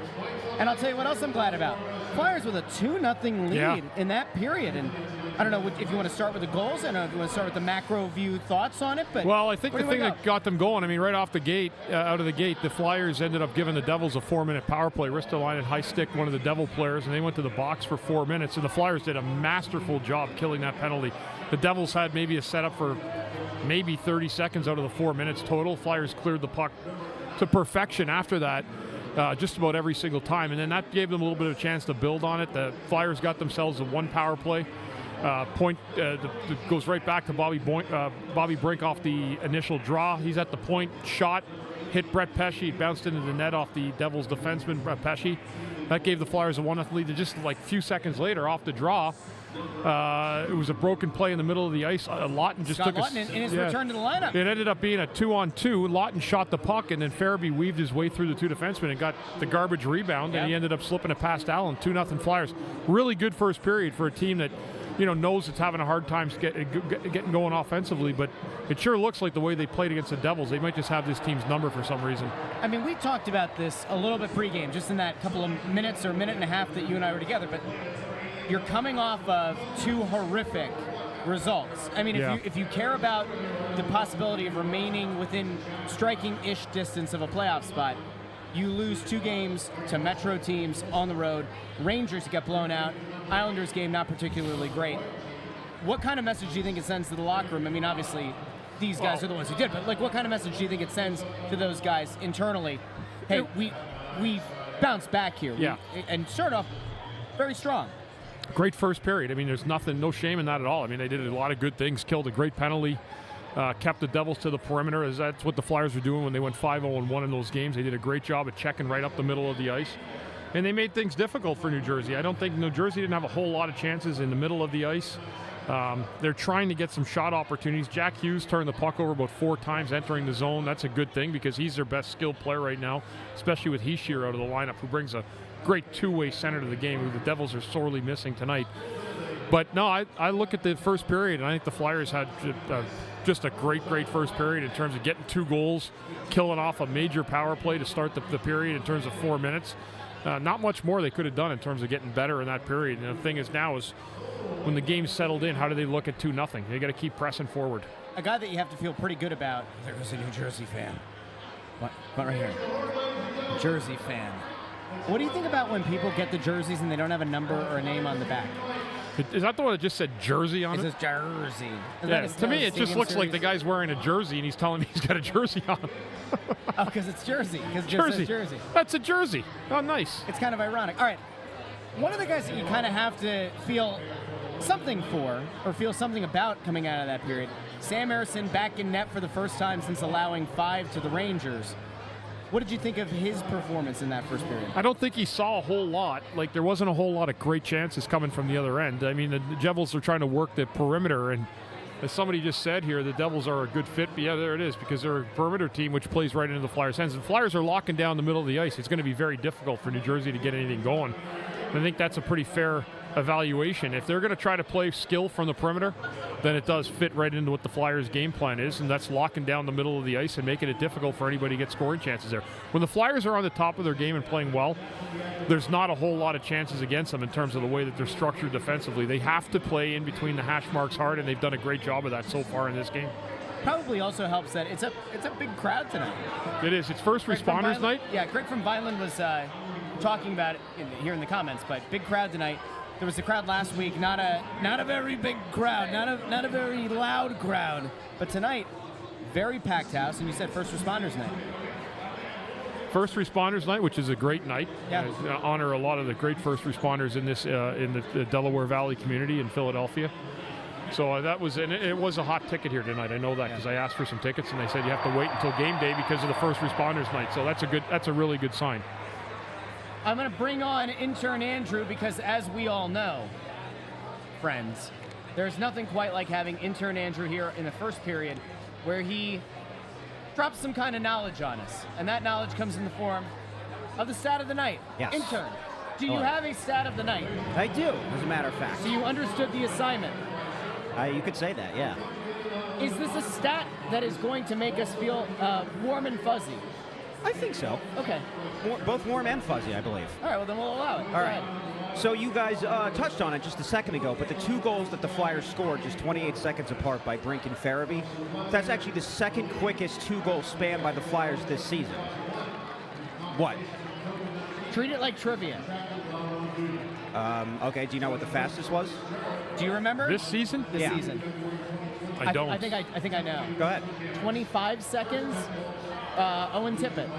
And I'll tell you what else I'm glad about. Flyers with a 2-0 lead in that period, and I don't know if you want to start with the goals. I don't know if you want to start with the macro view thoughts on it. But well, I think the thing that got them going, I mean, right off the gate, out of the gate, the Flyers ended up giving the Devils a 4-minute power play. Ristolainen high stick one of the Devil players, and they went to the box for 4 minutes. And the Flyers did a masterful job killing that penalty. The Devils had maybe a setup for maybe 30 seconds out of the 4 minutes total. Flyers cleared the puck to perfection after that. Just about every single time, and then that gave them a little bit of a chance to build on it. The Flyers got themselves a one power play. Point goes right back to Bobby Brink off the initial draw. He's at the point, shot, hit Brett Pesce, bounced into the net off the Devils defenseman, Brett Pesce. That gave the Flyers a 1-0 lead. Just like a few seconds later, off the draw, it was a broken play in the middle of the ice. Lawton just took in his return to the lineup. It ended up being a 2-on-2. Lawton shot the puck, and then Farabee weaved his way through the two defensemen and got the garbage rebound, and he ended up slipping it past Allen. 2-0 Flyers. Really good first period for a team that knows it's having a hard time getting going offensively, but it sure looks like the way they played against the Devils, they might just have this team's number for some reason. I mean, we talked about this a little bit pregame, just in that couple of minutes or minute and a half that you and I were together, but you're coming off of two horrific results. I mean, if you care about the possibility of remaining within striking-ish distance of a playoff spot, you lose 2 games to Metro teams on the road. Rangers get blown out. Islanders game not particularly great. What kind of message do you think it sends to the locker room? I mean, obviously, these guys are the ones who did, but like, what kind of message do you think it sends to those guys internally? Hey, we bounced back here. And started off very strong. Great first period. I mean, there's no shame in that at all. I mean, they did a lot of good things, killed a great penalty, kept the Devils to the perimeter, as that's what the Flyers were doing when they went 5-0-1 in those games. They did a great job of checking right up the middle of the ice. And they made things difficult for New Jersey. I don't think New Jersey didn't have a whole lot of chances in the middle of the ice. They're trying to get some shot opportunities. Jack Hughes turned the puck over about 4 times entering the zone. That's a good thing because he's their best skilled player right now, especially with Hischier out of the lineup, who brings a great two-way center to the game, who the Devils are sorely missing tonight. But no, I look at the first period, and I think the Flyers had just a great first period in terms of getting 2 goals, killing off a major power play to start the period in terms of 4 minutes. Not much more they could have done in terms of getting better in that period. And the thing is now is when the game settled in, how do they look at 2-0? They got to keep pressing forward. A guy that you have to feel pretty good about. There goes a New Jersey fan. What right here? Jersey fan. What do you think about when people get the jerseys and they don't have a number or a name on the back? Is that the one that just said Jersey on it? It says Jersey. To me, it just looks like the guy's wearing a jersey and he's telling me he's got a jersey on. Oh, because it's Jersey. Because Jersey. Jersey. That's a jersey. Oh, nice. It's kind of ironic. All right. One of the guys that you kind of have to feel something for or feel something about coming out of that period, Sam Ersson back in net for the first time since allowing 5 to the Rangers. What did you think of his performance in that first period? I don't think he saw a whole lot. Like, there wasn't a whole lot of great chances coming from the other end. I mean, the Devils are trying to work the perimeter, and as somebody just said here, the Devils are a good fit. But yeah, there it is, because they're a perimeter team which plays right into the Flyers' hands. The Flyers are locking down the middle of the ice. It's going to be very difficult for New Jersey to get anything going. And I think that's a pretty fair evaluation. If they're going to try to play skill from the perimeter, then it does fit right into what the Flyers' game plan is, and that's locking down the middle of the ice and making it difficult for anybody to get scoring chances there. When the Flyers are on the top of their game and playing well, there's not a whole lot of chances against them in terms of the way that they're structured defensively. They have to play in between the hash marks hard, and they've done a great job of that so far in this game. Probably also helps that it's a big crowd tonight. It is. It's first responders night. Yeah, Greg from Vineland was talking about it here in the comments, but big crowd tonight. There was a crowd last week, not a very big crowd, not a very loud crowd, but tonight, very packed house, and you said first responders night. First responders night, which is a great night. Yeah. Honor a lot of the great first responders in this in the Delaware Valley community in Philadelphia. So that was, and it was a hot ticket here tonight. I know that because I asked for some tickets, and they said you have to wait until game day because of the first responders night. So that's a really good sign. I'm going to bring on intern Andrew because, as we all know, friends, there's nothing quite like having intern Andrew here in the first period where he drop some kind of knowledge on us, and that knowledge comes in the form of the stat of the night. Yes. Intern, do you Oh. have a stat of the night? I do, as a matter of fact. So you understood the assignment. You could say that, yeah. Is this a stat that is going to make us feel warm and fuzzy? I think so. Okay. Both warm and fuzzy, I believe. All right, well, then we'll allow it. All right. So you guys touched on it just a second ago, but the 2 goals that the Flyers scored just 28 seconds apart by Brink and Farabee, that's actually the second quickest 2-goal span by the Flyers this season. What? Treat it like trivia. Okay, do you know what the fastest was? Do you remember? This season? This Yeah. season. I don't. I think I know. Go ahead. 25 seconds. Owen Tippett.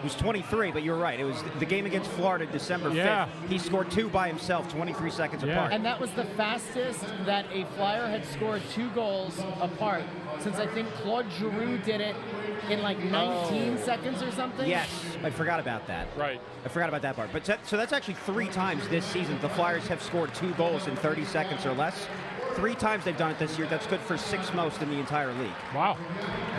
It was 23, but you're right. It was the game against Florida, December 5th. Yeah. He scored 2 by himself, 23 seconds Yeah. apart. And that was the fastest that a Flyer had scored 2 goals apart since I think Claude Giroux did it in like 19 seconds or something. Yes, I forgot about that. Right. I forgot about that part. But so that's actually 3 times this season the Flyers have scored 2 goals in 30 seconds or less. 3 times they've done it this year. That's good for 6th most in the entire league. Wow.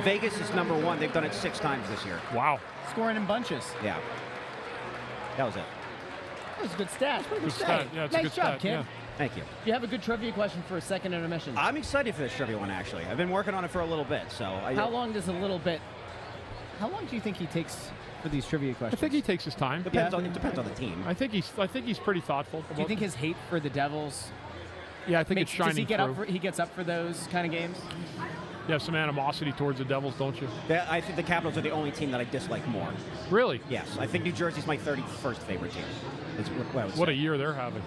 Vegas is number 1. They've done it 6 times this year. Wow. Scoring in bunches. Yeah. That was it. That was a good stat. Good stat. Yeah, it's a nice good job, stat. kid. Yeah. Thank you. You have a good trivia question for a second intermission. I'm excited for this trivia one, actually. I've been working on it for a little bit, so... How long does a little bit... How long do you think he takes for these trivia I questions? think he takes his time. It depends on the team. I think he's pretty thoughtful. Do you think his hate for the Devils... Yeah, I think it's shining does he get through. he gets up for those kind of games? You have some animosity towards the Devils, don't you? Yeah, I think the Capitals are the only team that I dislike more. Really? Yes, I think New Jersey's my 31st favorite team. Is what I would What say. a year they're having.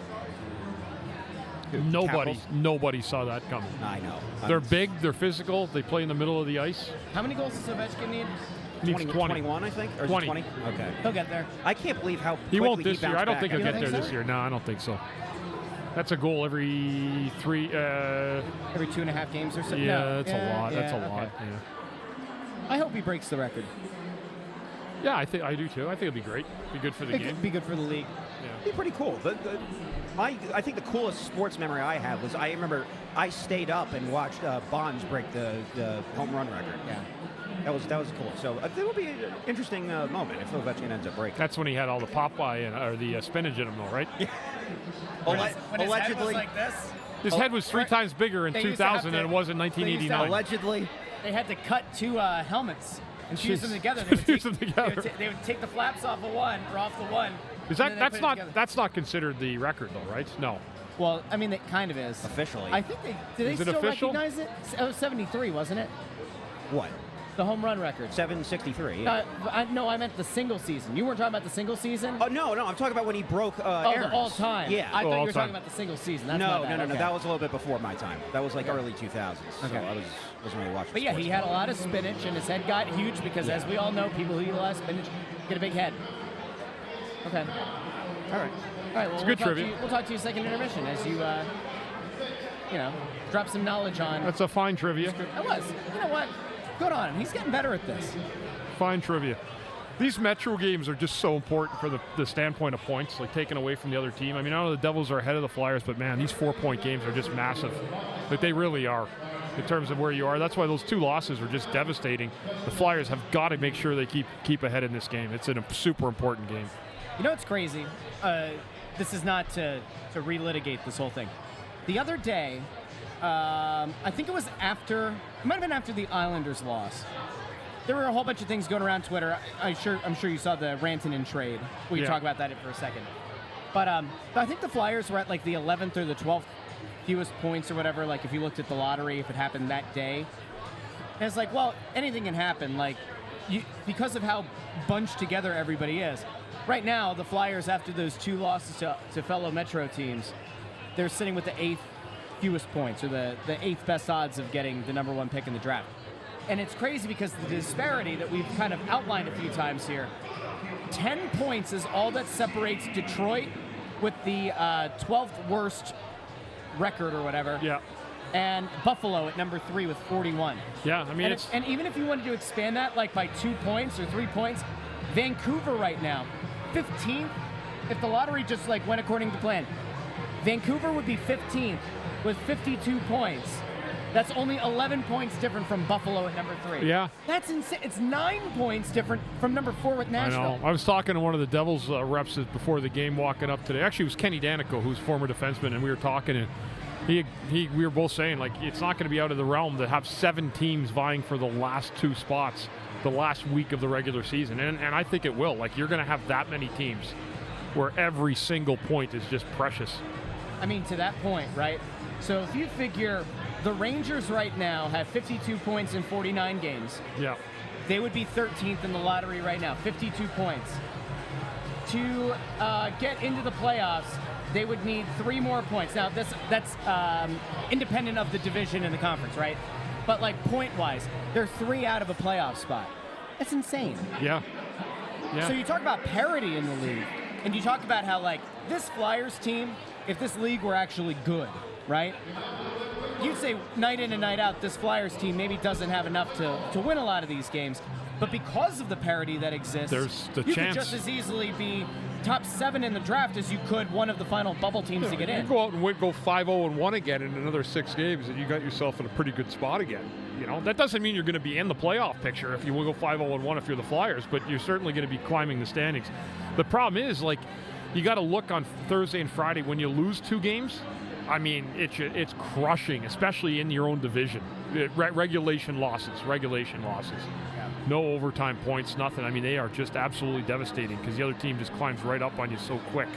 Capitals? Nobody saw that coming. I know. They're big, they're physical, they play in the middle of the ice. How many goals does Ovechkin need? Needs 20. 21, I think? Or is it 20. 20? Okay. He'll get there. I can't believe how He won't quickly this year. bounced I don't back think he'll You get don't there think this so? year. No, I don't think so. That's a goal every 3. Every 2.5 games or so? Yeah, No. that's a lot. That's a okay. lot. Yeah. I hope he breaks the record. Yeah, I do too. I think it'd be great. Be good for the It game. could be good for the league. It'd be pretty cool. I think the coolest sports memory I have was I remember I stayed up and watched Bonds break the home run record. Yeah. That was cool. So it will be an interesting moment if Ovechkin ends up breaking. That's when he had all the Popeye or the spinach in him, though, right? When his head was Allegedly. like this, His head was 3 times bigger in They used to have 2000 to- than it was in they used to 1989. Allegedly. they had to cut 2 helmets and fuse them Jeez. together. They would Fuse take, them together. They would take the flaps off of one or off the one. Is and then that they put it that's together. that's not considered the record though, right? No. Well, I mean, it kind of is. Officially. I think did Is they it still official? recognize it? Oh, 73, wasn't it? What? The home run record. 763. No, I meant the single season. You weren't talking about the single season? Oh no, I'm talking about when he broke Aaron's. the all time. Yeah. I thought you all were time. talking about the single season. That's No. my bad. Okay. That was a little bit before my time. That was like early 2000s. So Okay. I wasn't really watching. But yeah, sports he had a then. lot of spinach, and his head got huge because, as we all know, people who eat a lot of spinach get a big head. Okay. All right. Well, It's we'll good talk trivia. To you, we'll talk to you second intermission as you, drop some knowledge on. That's a fine trivia. I was. You know what? Good on him. He's getting better at this. Fine trivia. These Metro games are just so important for the standpoint of points, like taken away from the other team. I mean, I know the Devils are ahead of the Flyers, but man, these 4-point games are just massive. Like they really are in terms of where you are. That's why those 2 losses were just devastating. The Flyers have got to make sure they keep ahead in this game. It's a super important game. You know what's crazy? This is not to relitigate this whole thing. The other day, I think it was it might have been after the Islanders loss. There were a whole bunch of things going around Twitter. I'm sure you saw the Rantanen trade. We can Yeah. talk about that for a second. But I think the Flyers were at like the 11th or the 12th fewest points or whatever. Like if you looked at the lottery, if it happened that day, and it's like, well, anything can happen. Like because of how bunched together everybody is. Right now, the Flyers, after those 2 losses to fellow Metro teams, they're sitting with the 8th fewest points, or the 8th best odds of getting the number 1 pick in the draft. And it's crazy because the disparity that we've kind of outlined a few times here, 10 points is all that separates Detroit with the 12th worst record or whatever. Yeah. And Buffalo at number 3 with 41. Yeah, I mean, And even if you wanted to expand that like by 2 points or 3 points, Vancouver right now, 15th, if the lottery just like went according to plan, Vancouver would be 15th with 52 points. That's only 11 points different from Buffalo at number 3. Yeah. That's insane. It's 9 points different from number 4 with Nashville. I know. I was talking to one of the Devils reps before the game walking up today. Actually, it was Kenny Danico, who's former defenseman, and we were talking, and we were both saying, like, it's not going to be out of the realm to have 7 teams vying for the last 2 spots the last week of the regular season. And I think it will. Like, you're going to have that many teams where every single point is just precious. I mean, to that point, right? So if you figure the Rangers right now have 52 points in 49 games. Yeah. They would be 13th in the lottery right now, 52 points. To get into the playoffs, they would need 3 more points. Now, that's independent of the division in the conference, right? But, like, point-wise, they're 3 out of a playoff spot. That's insane. Yeah. Yeah. So you talk about parity in the league, and you talk about how, like, this Flyers team, if this league were actually good, right? You'd say night in and night out, this Flyers team maybe doesn't have enough to win a lot of these games. But because of the parity that exists, there's the you chance. could just as easily be top 7 in the draft as you could one of the final bubble teams to get in. You go out and go 5-0-1 again in another 6 games, and you got yourself in a pretty good spot again. You know, that doesn't mean you're going to be in the playoff picture if you will go 5-0-1 if you're the Flyers, but you're certainly going to be climbing the standings. The problem is, like, you got to look on Thursday and Friday when you lose 2 games. I mean, it's crushing, especially in your own division. Regulation losses. No overtime points, nothing. I mean, they are just absolutely devastating because the other team just climbs right up on you so quick.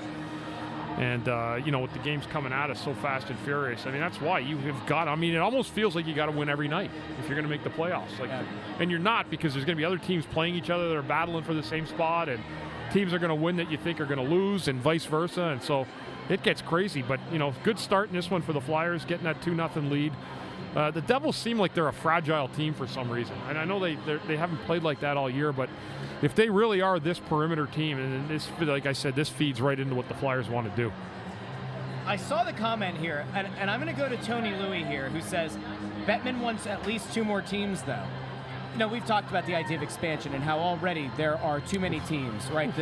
And, you know, with the games coming at us so fast and furious, I mean, that's why you have got, I mean, it almost feels like you got to win every night if you're going to make the playoffs. Like, and you're not, because there's going to be other teams playing each other that are battling for the same spot, and teams are going to win that you think are going to lose, and vice versa. And so it gets crazy. But, you know, good start in this one for the Flyers, getting that 2-0 lead. The Devils seem like they're a fragile team for some reason. And I know they haven't played like that all year, but if they really are this perimeter team, and this, like I said, this feeds right into what the Flyers want to do. I saw the comment here, and I'm going to go to Tony Louie here, who says, Bettman wants at least 2 more teams, though. You know, we've talked about the idea of expansion and how already there are too many teams, right?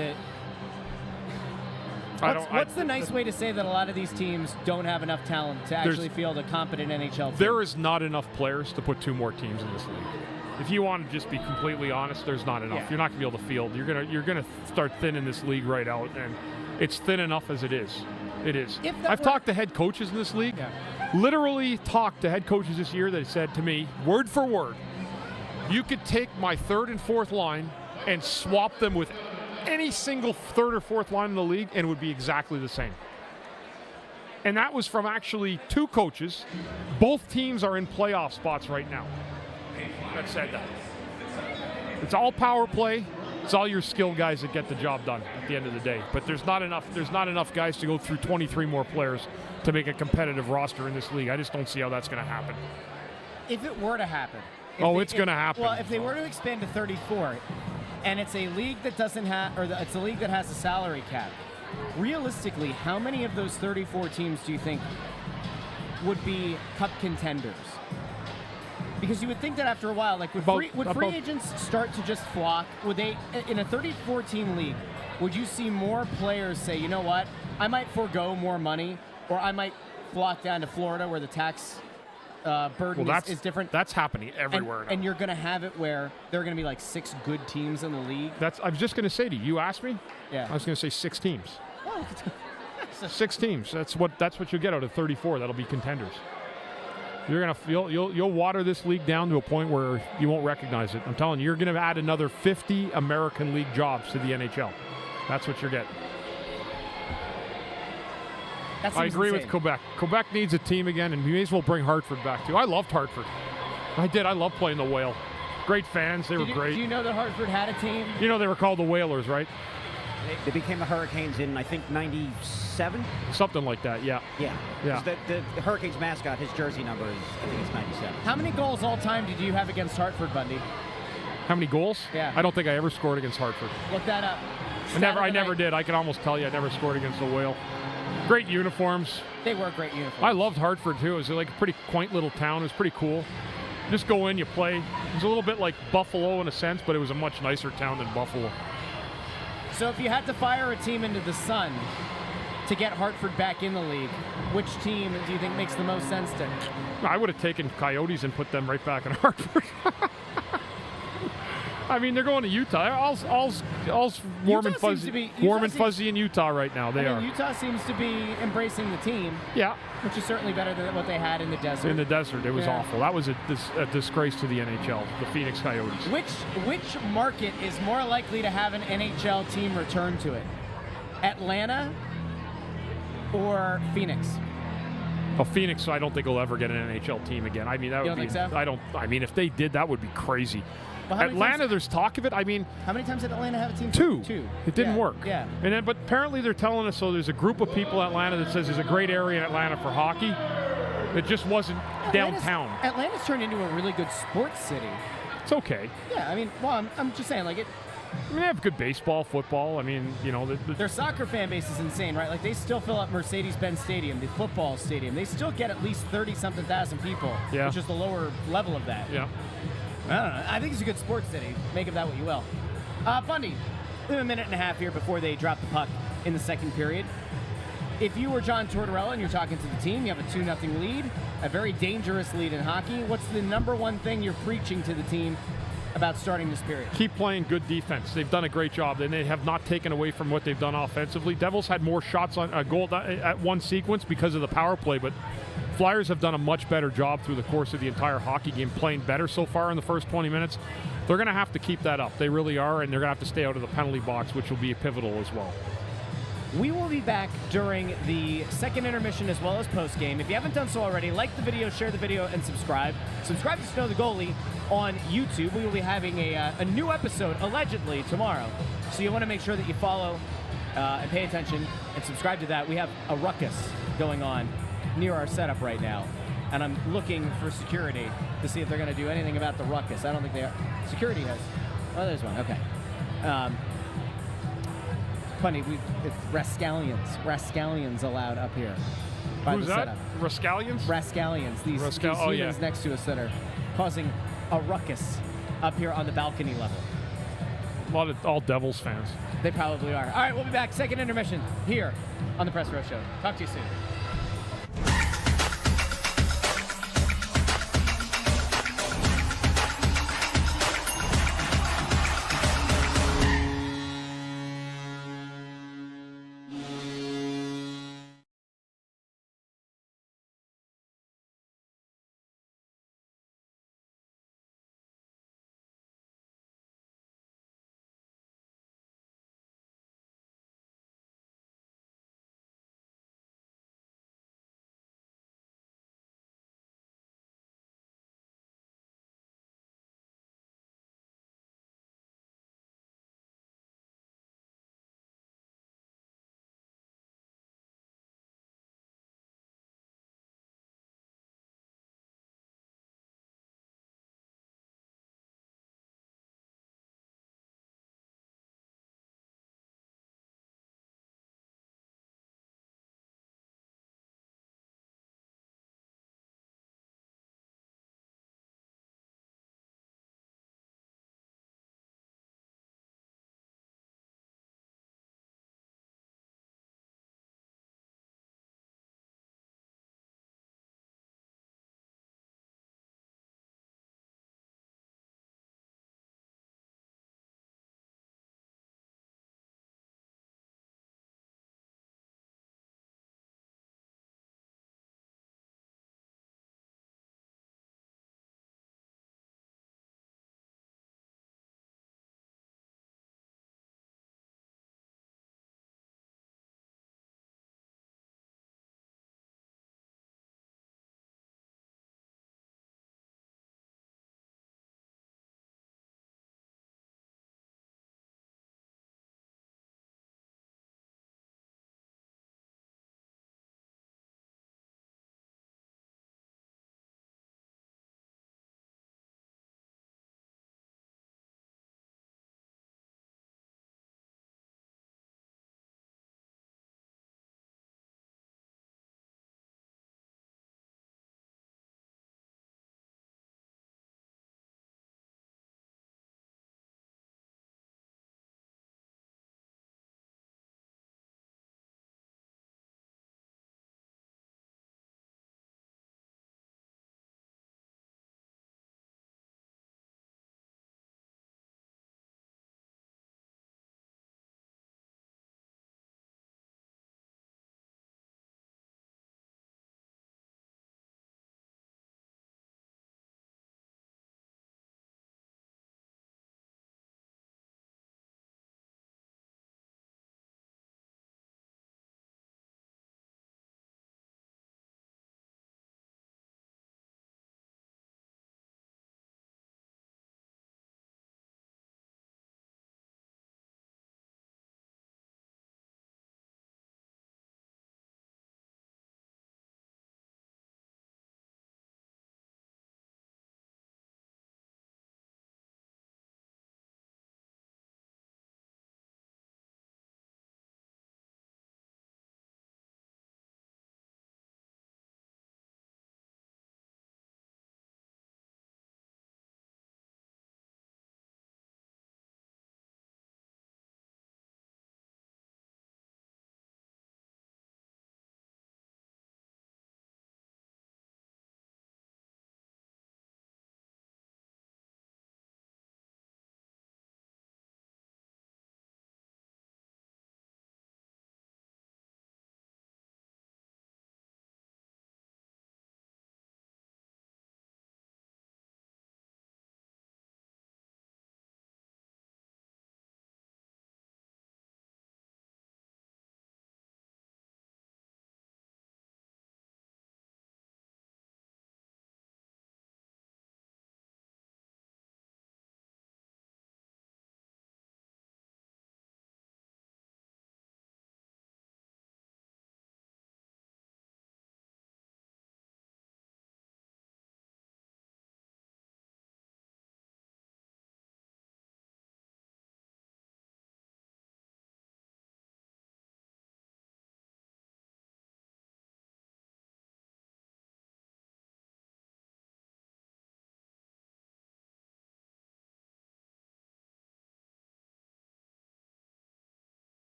What's the nice way to say that a lot of these teams don't have enough talent to actually field a competent NHL team? There is not enough players to put 2 more teams in this league. If you want to just be completely honest, there's not enough. Yeah. You're not going to be able to field. You're gonna start thinning this league right out, and it's thin enough as it is. It is. I've talked to head coaches in this league. Yeah. Literally talked to head coaches this year that said to me, word for word, you could take my 3rd and 4th line and swap them with any single 3rd or 4th line in the league, and it would be exactly the same. And that was from actually 2 coaches. Both teams are in playoff spots right now that said that. It's all power play. It's all your skilled guys that get the job done at the end of the day. But there's not enough guys to go through 23 more players to make a competitive roster in this league. I just don't see how that's going to happen. If it were to happen. It's going to happen. Well, if they were to expand to 34, and it's a league that doesn't have, or it's a league that has a salary cap, realistically, how many of those 34 teams do you think would be cup contenders? Because you would think that after a while, like, would free agents start to just flock? Would they, in a 34-team league, would you see more players say, you know what, I might forego more money, or I might flock down to Florida where the tax burden is different? That's happening everywhere now. And you're going to have it where there are going to be like 6 good teams in the league? I was just going to say to you, you asked me? Yeah. I was going to say 6 teams. Oh, 6 teams. That's what you get out of 34. That'll be contenders. You'll water this league down to a point where you won't recognize it. I'm telling you, you're going to add another 50 American League jobs to the NHL. That's what you're getting. I agree with Quebec. Quebec needs a team again, and we may as well bring Hartford back too. I loved Hartford. I did. I loved playing the Whale. Great fans. They were great. Do you know that Hartford had a team? You know they were called the Whalers, right? They became the Hurricanes in, I think, 97? Something like that, yeah. Yeah. Yeah. The Hurricanes mascot, his jersey number is, I think it's 97. How many goals all time did you have against Hartford, Bundy? How many goals? Yeah. I don't think I ever scored against Hartford. Look that up. I never did. I can almost tell you I never scored against the Whale. Great uniforms. They were great uniforms. I loved Hartford, too. It was like a pretty quaint little town. It was pretty cool. Just go in, you play. It was a little bit like Buffalo in a sense, but it was a much nicer town than Buffalo. So if you had to fire a team into the sun, to get Hartford back in the league, which team do you think makes the most sense to? I would have taken Coyotes and put them right back in Hartford. I mean, they're going to Utah. All's warm and fuzzy in Utah right now. They are. Utah seems to be embracing the team. Yeah. Which is certainly better than what they had in the desert. In the desert, it was awful. That was a disgrace to the NHL, the Phoenix Coyotes. Which market is more likely to have an NHL team return to it? Atlanta or Phoenix? Well, Phoenix, I don't think will ever get an NHL team again. I mean, that would be. So? I mean, if they did, that would be crazy. Well, Atlanta, there's talk of it. I mean, how many times did Atlanta have a team? Two. It didn't work. Yeah. And then, but apparently they're telling us, so there's a group of people in Atlanta that says there's a great area in Atlanta for hockey. It just wasn't downtown. Atlanta's turned into a really good sports city. It's okay. Yeah, I mean, well, I'm just saying, like it. I mean, they have good baseball, football. I mean, you know, their soccer fan base is insane, right? Like they still fill up Mercedes-Benz Stadium, the football stadium. They still get at least 30-something thousand people, which is the lower level of that. Yeah. I don't know. I think it's a good sports city. Make of that what you will. Bundy, we have a minute and a half here before they drop the puck in the second period. If you were John Tortorella and you're talking to the team, you have a 2-0 lead, a very dangerous lead in hockey. What's the number one thing you're preaching to the team about starting this period? Keep playing good defense. They've done a great job, and they have not taken away from what they've done offensively. Devils had more shots on a goal at one sequence because of the power play, but Flyers have done a much better job through the course of the entire hockey game, playing better so far in the first 20 minutes. They're going to have to keep that up. They really are, and they're going to have to stay out of the penalty box, which will be pivotal as well. We will be back during the second intermission as well as postgame. If you haven't done so already, like the video, share the video, and subscribe. Subscribe to Snow the Goalie on YouTube. We will be having a new episode, allegedly, tomorrow. So you want to make sure that you follow and pay attention and subscribe to that. We have a ruckus going on near our setup right now, and I'm looking for security to see if they're going to do anything about the ruckus. I don't think they are. Security has. Oh, there's one. Okay. Funny, it's rascallions allowed up here by Who's the that? setup. Rascallions? Rascallions. These humans next to us that are causing a ruckus up here on the balcony level. A lot of all Devils fans. They probably are. All right, we'll be back. Second intermission here on the Press Row Show. Talk to you soon.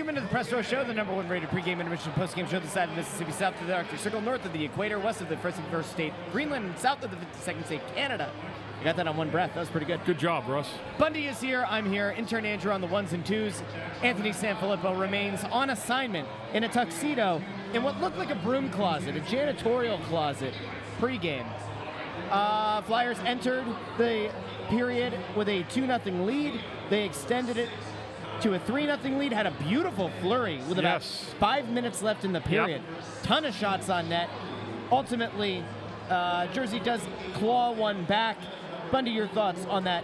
Welcome into the Press Row Show, the #1 rated pregame intermission postgame show this side of Mississippi, south of the Arctic Circle, north of the equator, west of the 51st state, Greenland, and south of the 52nd state, Canada. You got that on one breath. That was pretty good. Good job, Russ. Bundy is here. I'm here. Intern Andrew on the ones and twos. Anthony SanFilippo remains on assignment in a tuxedo in what looked like a broom closet, a janitorial closet, pregame. Flyers entered the period with a 2-0 lead. They extended it to a 3-0 lead, had a beautiful flurry with about 5 minutes left in the period. Ton of shots on net. Ultimately, Jersey does claw one back. Bundy, your thoughts on that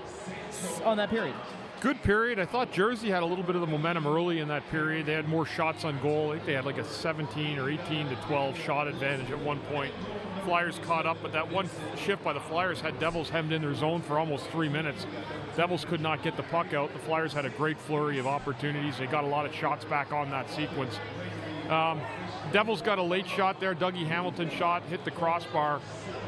period? Good period. I thought Jersey had a little bit of the momentum early in that period. They had more shots on goal. I think they had like a 17 or 18 to 12 shot advantage at one point. Flyers caught up, but that one shift by the Flyers had Devils hemmed in their zone for almost 3 minutes. Devils could not get the puck out. The Flyers had a great flurry of opportunities. They got a lot of shots back on that sequence. Devils got a late shot there. Dougie Hamilton shot, hit the crossbar,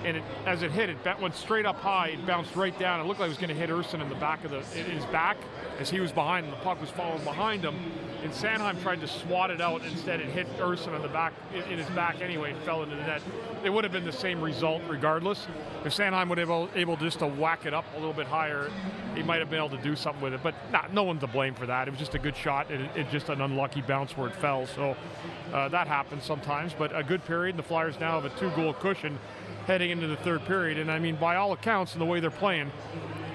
and as it hit, it went straight up high. It bounced right down. It looked like it was going to hit Urson in the back of in his back as he was behind him. The puck was following behind him, and Sanheim tried to swat it out. Instead, it hit Urson in the back, in his back anyway, and fell into the net. It would have been the same result regardless. If Sanheim would have been able just to whack it up a little bit higher, he might have been able to do something with it. But no one to blame for that. It was just a good shot, and it just an unlucky bounce where it fell. So that happens sometimes. But a good period, and the Flyers now have a 2-goal cushion heading into the third period. And I mean, by all accounts and the way they're playing,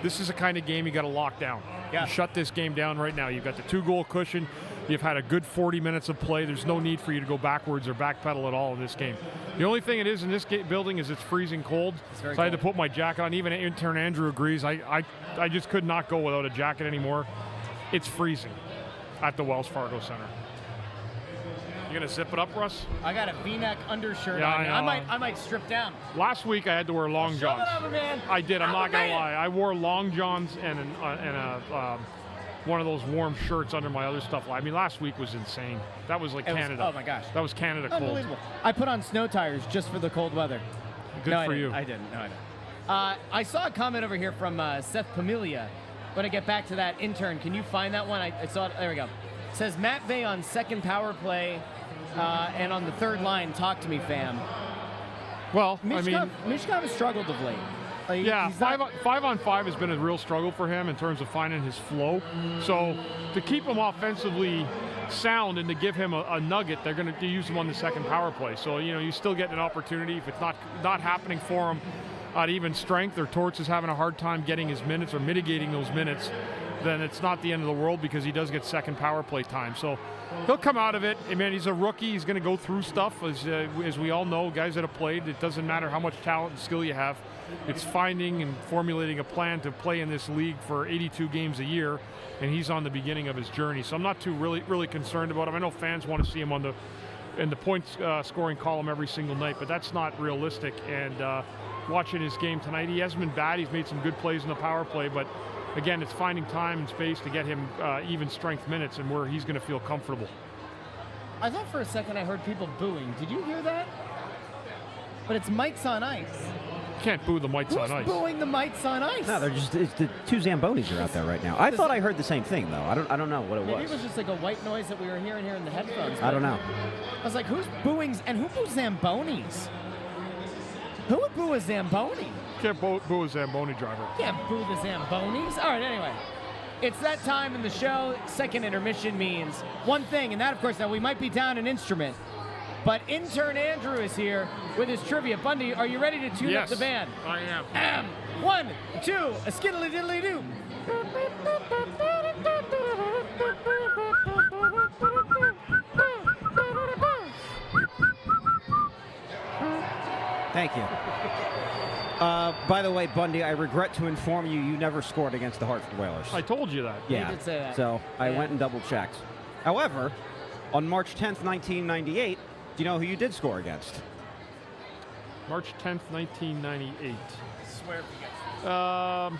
this is the kind of game you got to lock down. Yeah. You shut this game down right now. You've got the 2-goal cushion. You've had a good 40 minutes of play. There's no need for you to go backwards or backpedal at all in this game. The only thing it is in this building is it's freezing cold. So I had to put my jacket on. Even intern Andrew agrees. I just could not go without a jacket anymore. It's freezing at the Wells Fargo Center. You gonna zip it up, Russ? I got a V-neck undershirt Yeah, on. I might strip down. Last week I had to wear long johns. Shove it over, man. I did. I'm not gonna lie. I wore long johns and one of those warm shirts under my other stuff. I mean, last week was insane. That was like Canada. Oh my gosh. That was Canada cold. Unbelievable. I put on snow tires just for the cold weather. Good for you. I didn't. No, I didn't. I saw a comment over here from Seth Pamilia. When I get back to that intern, can you find that one? I saw it. There we go. It says Matt Vey on second power play and on the third line. Talk to me, fam. Well, Mishkov has struggled of late. Yeah, 5-on-5 has been a real struggle for him in terms of finding his flow. So to keep him offensively sound and to give him a nugget, they're going to use him on the second power play. So, you still get an opportunity. If it's not happening for him at even strength, or Torts is having a hard time getting his minutes or mitigating those minutes, then it's not the end of the world because he does get second power play time. So he'll come out of it. I mean, he's a rookie. He's going to go through stuff, as we all know, guys that have played. It doesn't matter how much talent and skill you have. It's finding and formulating a plan to play in this league for 82 games a year, and he's on the beginning of his journey. So I'm not too really concerned about him. I know fans want to see him in the points scoring column every single night, but that's not realistic. And watching his game tonight, he hasn't been bad. He's made some good plays in the power play, but again, it's finding time and space to get him even strength minutes and where he's going to feel comfortable. I thought for a second I heard people booing. Did you hear that? But it's Mites on Ice. Can't boo the Mites on Ice. Who's booing the Mites on Ice? No, it's the two Zambonis are out there right now. I thought I heard the same thing though. I don't know what it was. Maybe it was just like a white noise that we were hearing here in the headphones. I don't know. I was like, who's booing and who boos Zambonis? Who would boo a Zamboni? Can't boo a Zamboni driver. Can't boo the Zambonis. All right, anyway. It's that time in the show. Second intermission means one thing, and that, of course, now we might be down an instrument, but intern Andrew is here with his trivia. Bundy, are you ready to tune up the band? I am. 1, 2, a skiddly diddly doo. Thank you. By the way, Bundy, I regret to inform you, you never scored against the Hartford Whalers. I told you that. Yeah. You did say that. So I went and double checked. However, on March 10th, 1998, do you know who you did score against? March 10th, 1998. Swear if you guess. I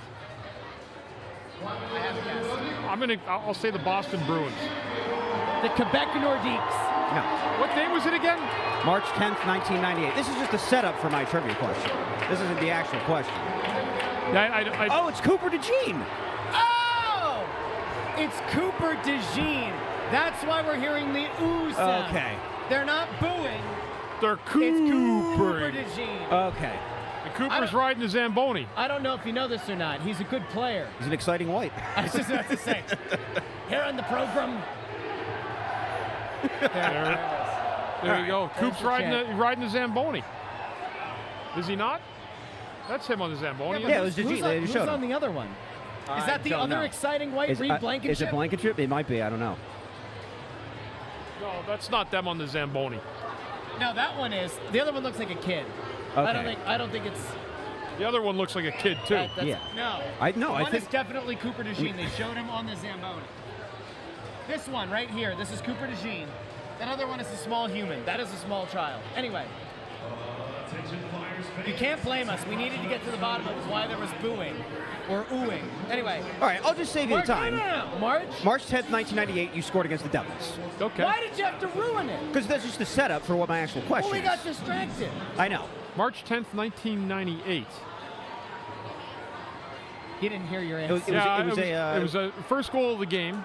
have a guess. I'll say the Boston Bruins. The Quebec Nordiques. No. What day was it again? March 10th, 1998. This is just a setup for my trivia question. This isn't the actual question. Yeah, Oh, it's Cooper DeJean. Oh! It's Cooper DeJean. That's why we're hearing the ooh sound. Okay. They're not booing. They're It's Cooper Coopering. DeJean. Okay. And Cooper's riding the Zamboni. I don't know if you know this or not. He's a good player. He's an exciting white. I was just about to say. Here on the program. There you go. Coop's the riding the Zamboni. Is he not? That's him on the Zamboni. Yeah, it was DeJean. They Who's showed on him. the other one? Is that the don't other know. exciting white, Is, Reed Blankenship? is it Blankenship? It might be. I don't know. No, that's not them on the Zamboni. No, that one is. The other one looks like a kid. Okay. I don't think it's. The other one looks like a kid too. That's, Yeah. No. I One think is definitely Cooper DeJean. They showed him on the Zamboni. This one right here. This is Cooper DeJean. That other one is a small human. That is a small child. Anyway. You can't blame us. We needed to get to the bottom of why there was booing or oohing. Anyway. All right, I'll just save you the time. No. March? March 10th, 1998, you scored against the Devils. Okay. Why did you have to ruin it? Because that's just the setup for what my actual question Well, we is. got distracted. I know. March 10th, 1998. He didn't hear your answer. It was a first goal of the game,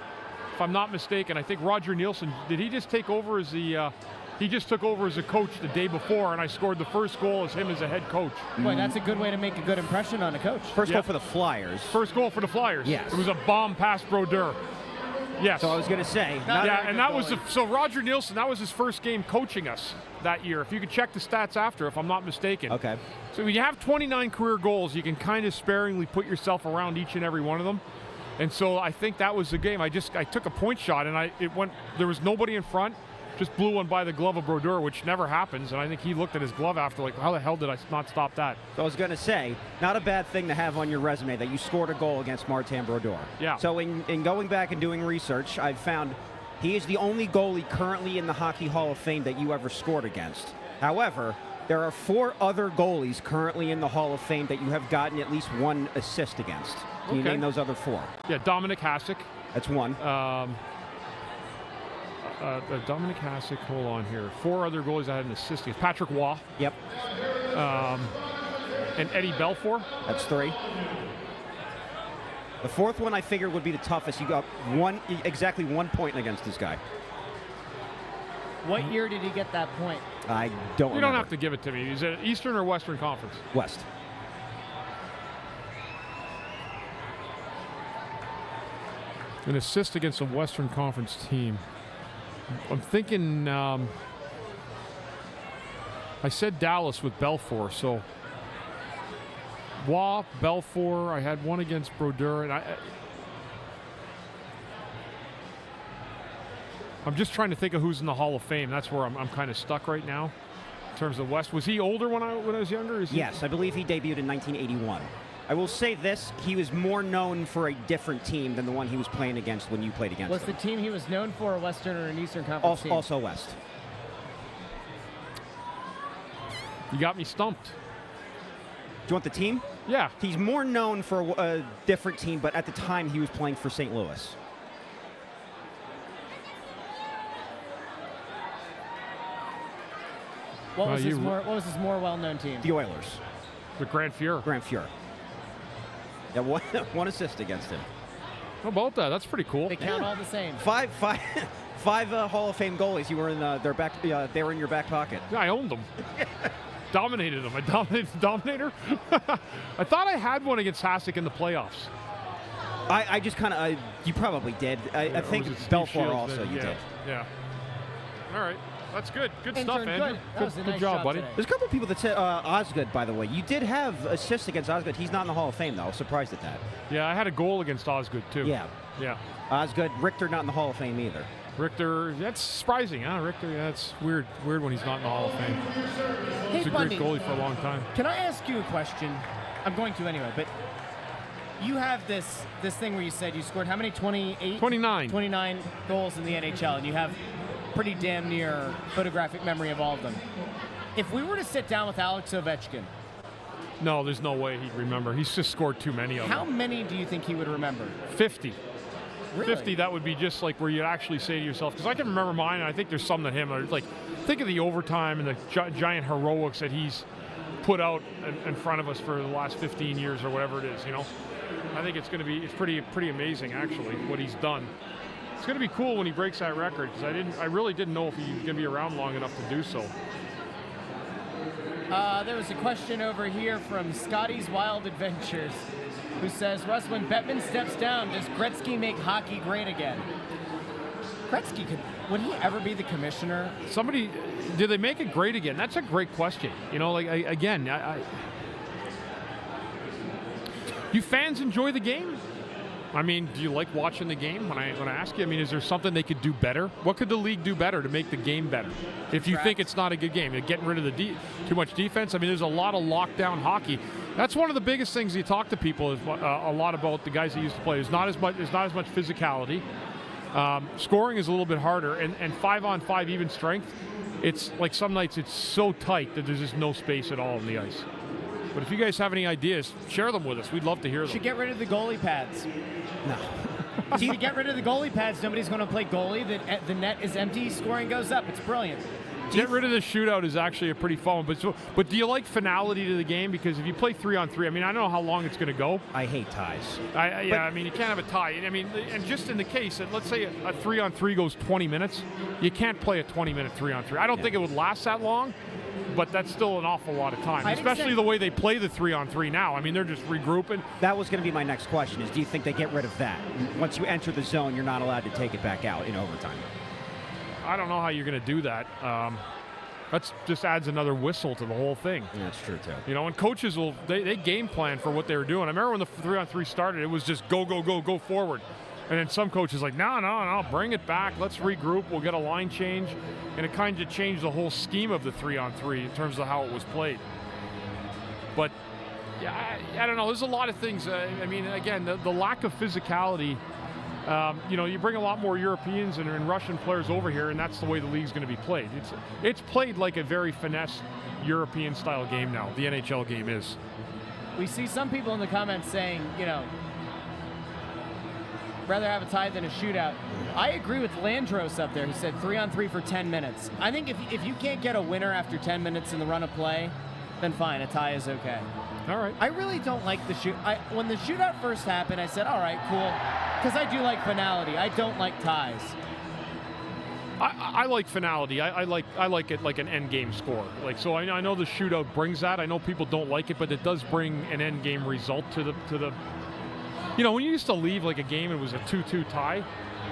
if I'm not mistaken. I think Roger Nielsen, did he just take over as the? He just took over as a coach the day before, and I scored the first goal as him as a head coach. Boy, that's a good way to make a good impression on a coach. First goal for the Flyers. First goal for the Flyers. Yes. It was a bomb past Brodeur. Yes. So I was going to say. Yeah, and that was so Roger Nielsen. That was his first game coaching us that year. If you could check the stats after, if I'm not mistaken. Okay. So when you have 29 career goals, you can kind of sparingly put yourself around each and every one of them. And so I think that was the game. I took a point shot and it went. There was nobody in front. Just blew one by the glove of Brodeur, which never happens. And I think he looked at his glove after, like, how the hell did I not stop that? So I was going to say, not a bad thing to have on your resume that you scored a goal against Martin Brodeur. Yeah. So in going back and doing research, I've found he is the only goalie currently in the Hockey Hall of Fame that you ever scored against. However, there are 4 other goalies currently in the Hall of Fame that you have gotten at least one assist against. Can you Okay. name those other 4? Yeah, Dominic Hasek. That's one. Dominic Hasek, hold on here. 4 other goalies I had an assist against. Patrick Waugh Yep. and Eddie Belfour. That's 3. The 4th one I figured would be the toughest. You got exactly 1 point against this guy. What year did he get that point? I don't You remember. don't have to give it to me. Is it Eastern or Western Conference? West. An assist against a Western Conference team. I'm thinking, I said Dallas with Belfour, so Waugh, Belfour, I had one against Brodeur, and I'm just trying to think of who's in the Hall of Fame. That's where I'm kind of stuck right now in terms of West. Was he older when I was younger? Yes, I believe he debuted in 1981. I will say this, he was more known for a different team than the one he was playing against when you played against Was him. the team he was known for a Western or an Eastern Conference team? Also West. You got me stumped. Do you want the team? Yeah. He's more known for a different team, but at the time he was playing for St. Louis. What was his more well-known team? The Oilers. The Grand Fuhrer. Grand Fuhrer. Yeah, one assist against him. How about that? That's pretty cool. They count all the same. Five Hall of Fame goalies. You were in their back. They were in your back pocket. Yeah, I owned them. Dominated them. I dominated the Dominator. I thought I had one against Hasek in the playoffs. I just kind of. You probably did. I think Or was it Steve Belfour Shields also. then? You Yeah, did. Yeah. All right. That's good. Good Intern, stuff, Andrew. good. That was a Good nice job, job buddy. today. There's a couple of people that said Osgood, by the way. You did have assists against Osgood. He's not in the Hall of Fame, though. I was surprised at that. Yeah, I had a goal against Osgood, too. Yeah. Yeah. Osgood, Richter not in the Hall of Fame either. Richter, that's surprising, huh? Richter, yeah, that's weird when he's not in the Hall of Fame. Hey, He's a Bundy, great goalie for a long time. Can I ask you a question? I'm going to anyway, but you have this thing where you said you scored how many? 28? 29. 29 goals in the NHL, and you have pretty damn near photographic memory of all of them. If we were to sit down with Alex Ovechkin, No, there's no way he'd remember. He's just scored too many of how them. many do you think he would remember? 50. Really? 50, that would be just like where you'd actually say to yourself, because I can remember mine, and I think there's some that him, like, think of the overtime and the giant heroics that he's put out in front of us for the last 15 years or whatever it is, you know? I think it's pretty amazing, actually, what he's done. It's going to be cool when he breaks that record, because I really didn't know if he was going to be around long enough to do so. There was a question over here from Scotty's Wild Adventures, who says, Russ, when Bettman steps down, does Gretzky make hockey great again? Gretzky, would he ever be the commissioner? Did they make it great again? That's a great question. You know, like, you fans enjoy the game? I mean, do you like watching the game? When I ask you, I mean, is there something they could do better? What could the league do better to make the game better? If you think it's not a good game, getting rid of the too much defense. I mean, there's a lot of lockdown hockey. That's one of the biggest things you talk to people is a lot about the guys that used to play. There's not as much physicality. Scoring is a little bit harder, and 5-on-5 even strength. It's like some nights it's so tight that there's just no space at all on the ice. But if you guys have any ideas, share them with us. We'd love to hear them. Should get rid of the goalie pads. No. If you get rid of the goalie pads, nobody's going to play goalie. The net is empty, scoring goes up. It's brilliant. Get rid of the shootout is actually a pretty fun one. But do you like finality to the game? Because if you play 3-on-3, I mean, I don't know how long it's going to go. I hate ties. I mean, you can't have a tie. I mean, and just in the case that, let's say a 3-on-3 goes 20 minutes, you can't play a 20-minute 3-on-3. I don't think it would last that long, but that's still an awful lot of time, especially the way they play the 3-on-3 now. I mean, they're just regrouping. That was going to be my next question, is do you think they get rid of that? Once you enter the zone, you're not allowed to take it back out in overtime. I don't know how you're going to do that. That just adds another whistle to the whole thing. Yeah, that's true, too. You know, and coaches they game plan for what they were doing. I remember when the 3-on-3 started, it was just go forward. And then some coaches like, no, bring it back. Let's regroup. We'll get a line change. And it kind of changed the whole scheme of the 3-on-3 in terms of how it was played. But, yeah, I don't know. There's a lot of things. I mean, again, the lack of physicality. You know, you bring a lot more Europeans and Russian players over here, and that's the way the league's going to be played. It's played like a very finesse European-style game now. The NHL game is. We see some people in the comments saying, you know, rather have a tie than a shootout. I agree with Landros up there, who said 3-on-3 for 10 minutes. I think if you can't get a winner after 10 minutes in the run of play, then fine, a tie is okay. All right. I really don't like the shoot. When the shootout first happened, I said, all right, cool, because I do like finality. I don't like ties. I like finality. I like it like an end game score. Like, so I know the shootout brings that. I know people don't like it, but it does bring an end game result to the. You know, when you used to leave like a game and it was a 2-2 tie,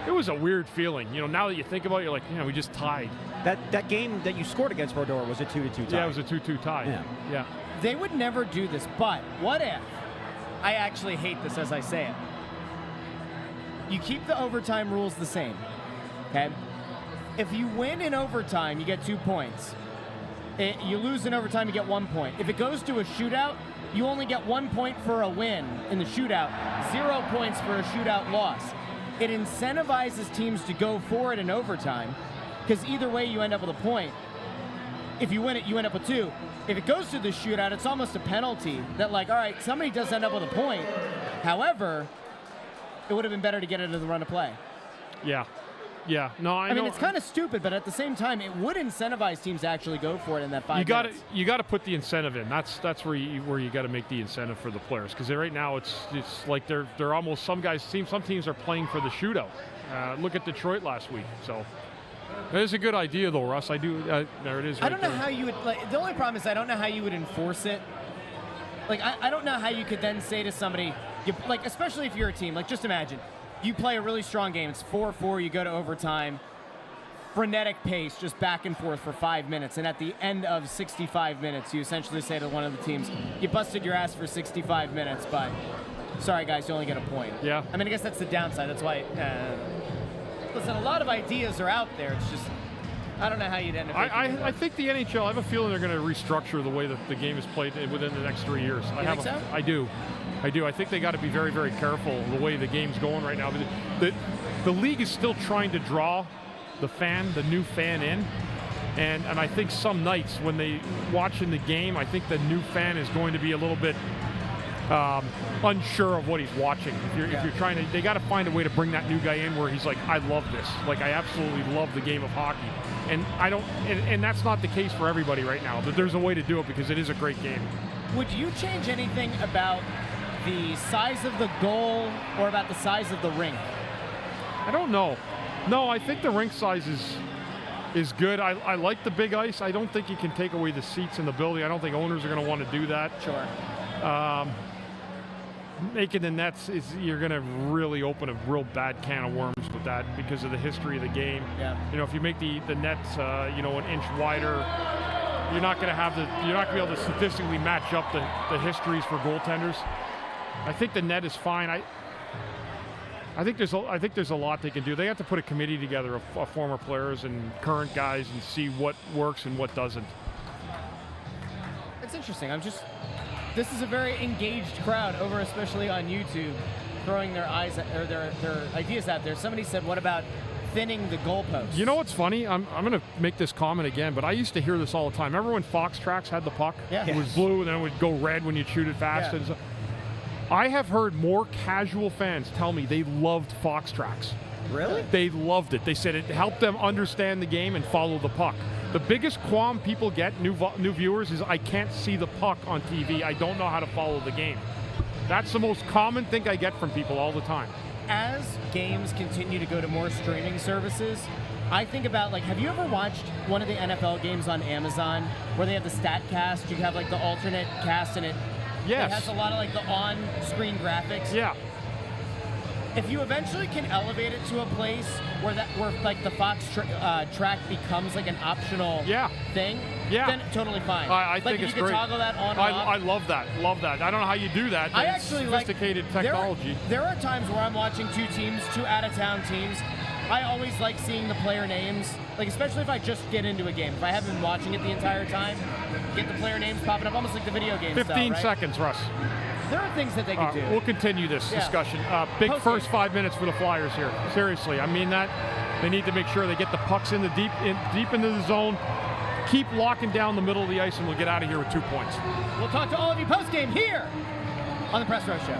it was a weird feeling. You know, now that you think about it, you're like, you know, we just tied. That game that you scored against Brodeur was a 2-2 tie. Yeah, it was a 2-2 tie. Yeah. They would never do this, but what if, I actually hate this as I say it, you keep the overtime rules the same, okay? If you win in overtime, you get 2 points. You lose in overtime, you get 1 point. If it goes to a shootout, you only get 1 point for a win in the shootout, 0 points for a shootout loss. It incentivizes teams to go for it in overtime, because either way you end up with a point. If you win it, you end up with 2. If it goes to the shootout, it's almost a penalty that, like, all right, somebody does end up with a point. However, it would have been better to get it into the run of play. Yeah. No, I know. I mean, it's kind of stupid, but at the same time, it would incentivize teams to actually go for it in that 5 minutes. You got to put the incentive in. That's where you got to make the incentive for the players, because right now it's like they're almost, some teams are playing for the shootout. Look at Detroit last week. So it is a good idea, though, Russ. I do. There it is. I don't know how you would. Like, the only problem is I don't know how you would enforce it. Like, I don't know how you could then say to somebody, like, especially if you're a team, like, just imagine. You play a really strong game. It's 4-4. You go to overtime. Frenetic pace, just back and forth for 5 minutes. And at the end of 65 minutes, you essentially say to one of the teams, you busted your ass for 65 minutes, but sorry, guys, you only get a point. Yeah. I mean, I guess that's the downside. That's why, listen, a lot of ideas are out there. It's just, I don't know how you'd end up. I think the NHL, I have a feeling they're going to restructure the way that the game is played within the next 3 years. You think so? I do. I think they got to be very, very careful the way the game's going right now. The league is still trying to draw the new fan in. And I think some nights when they watching the game, I think the new fan is going to be a little bit unsure of what he's watching. If you're trying to, they got to find a way to bring that new guy in where he's like, I love this. Like, I absolutely love the game of hockey. And and that's not the case for everybody right now, but there's a way to do it because it is a great game. Would you change anything about the size of the goal or about the size of the rink? I don't know. No, I think the rink size is good. I like the big ice. I don't think you can take away the seats in the building. I don't think owners are going to want to do that. Sure. Making the nets you're going to really open a real bad can of worms with that because of the history of the game. Yeah. If you make the nets an inch wider, you're not going to be able to statistically match up the histories for goaltenders. I think the net is fine. I think there's a lot they can do. They have to put a committee together of former players and current guys and see what works and what doesn't. It's interesting. This is a very engaged crowd over, especially on YouTube, throwing their ideas out there. Somebody said, "What about thinning the goalposts?" You know what's funny? I'm going to make this comment again, but I used to hear this all the time. Remember when Fox Tracks had the puck? Yeah. It was blue, and then it would go red when you shoot it fast. Yeah. And so, I have heard more casual fans tell me they loved Fox Tracks. Really? They loved it. They said it helped them understand the game and follow the puck. The biggest qualm people get, new viewers, is I can't see the puck on TV. I don't know how to follow the game. That's the most common thing I get from people all the time. As games continue to go to more streaming services, I think about, have you ever watched one of the NFL games on Amazon where they have the stat cast? You have the alternate cast and it Yes. has a lot of the on-screen graphics. Yeah. If you eventually can elevate it to a place where the Fox track becomes an optional thing, then totally fine. I think it's you great. can toggle that on and off. I love that. Love that. I don't know how you do that. But I it's actually sophisticated technology. There are times where I'm watching two out-of-town teams. I always like seeing the player names, especially if I just get into a game. If I haven't been watching it the entire time, get the player names popping up, almost like the video game 15 style, right? seconds, Russ. There are things that they can do. We'll continue this discussion. Big Postgame. first 5 minutes for the Flyers here. Seriously, I mean that. They need to make sure they get the pucks in deep into the zone. Keep locking down the middle of the ice, and we'll get out of here with 2 points. We'll talk to all of you post-game here on the Press Row Show.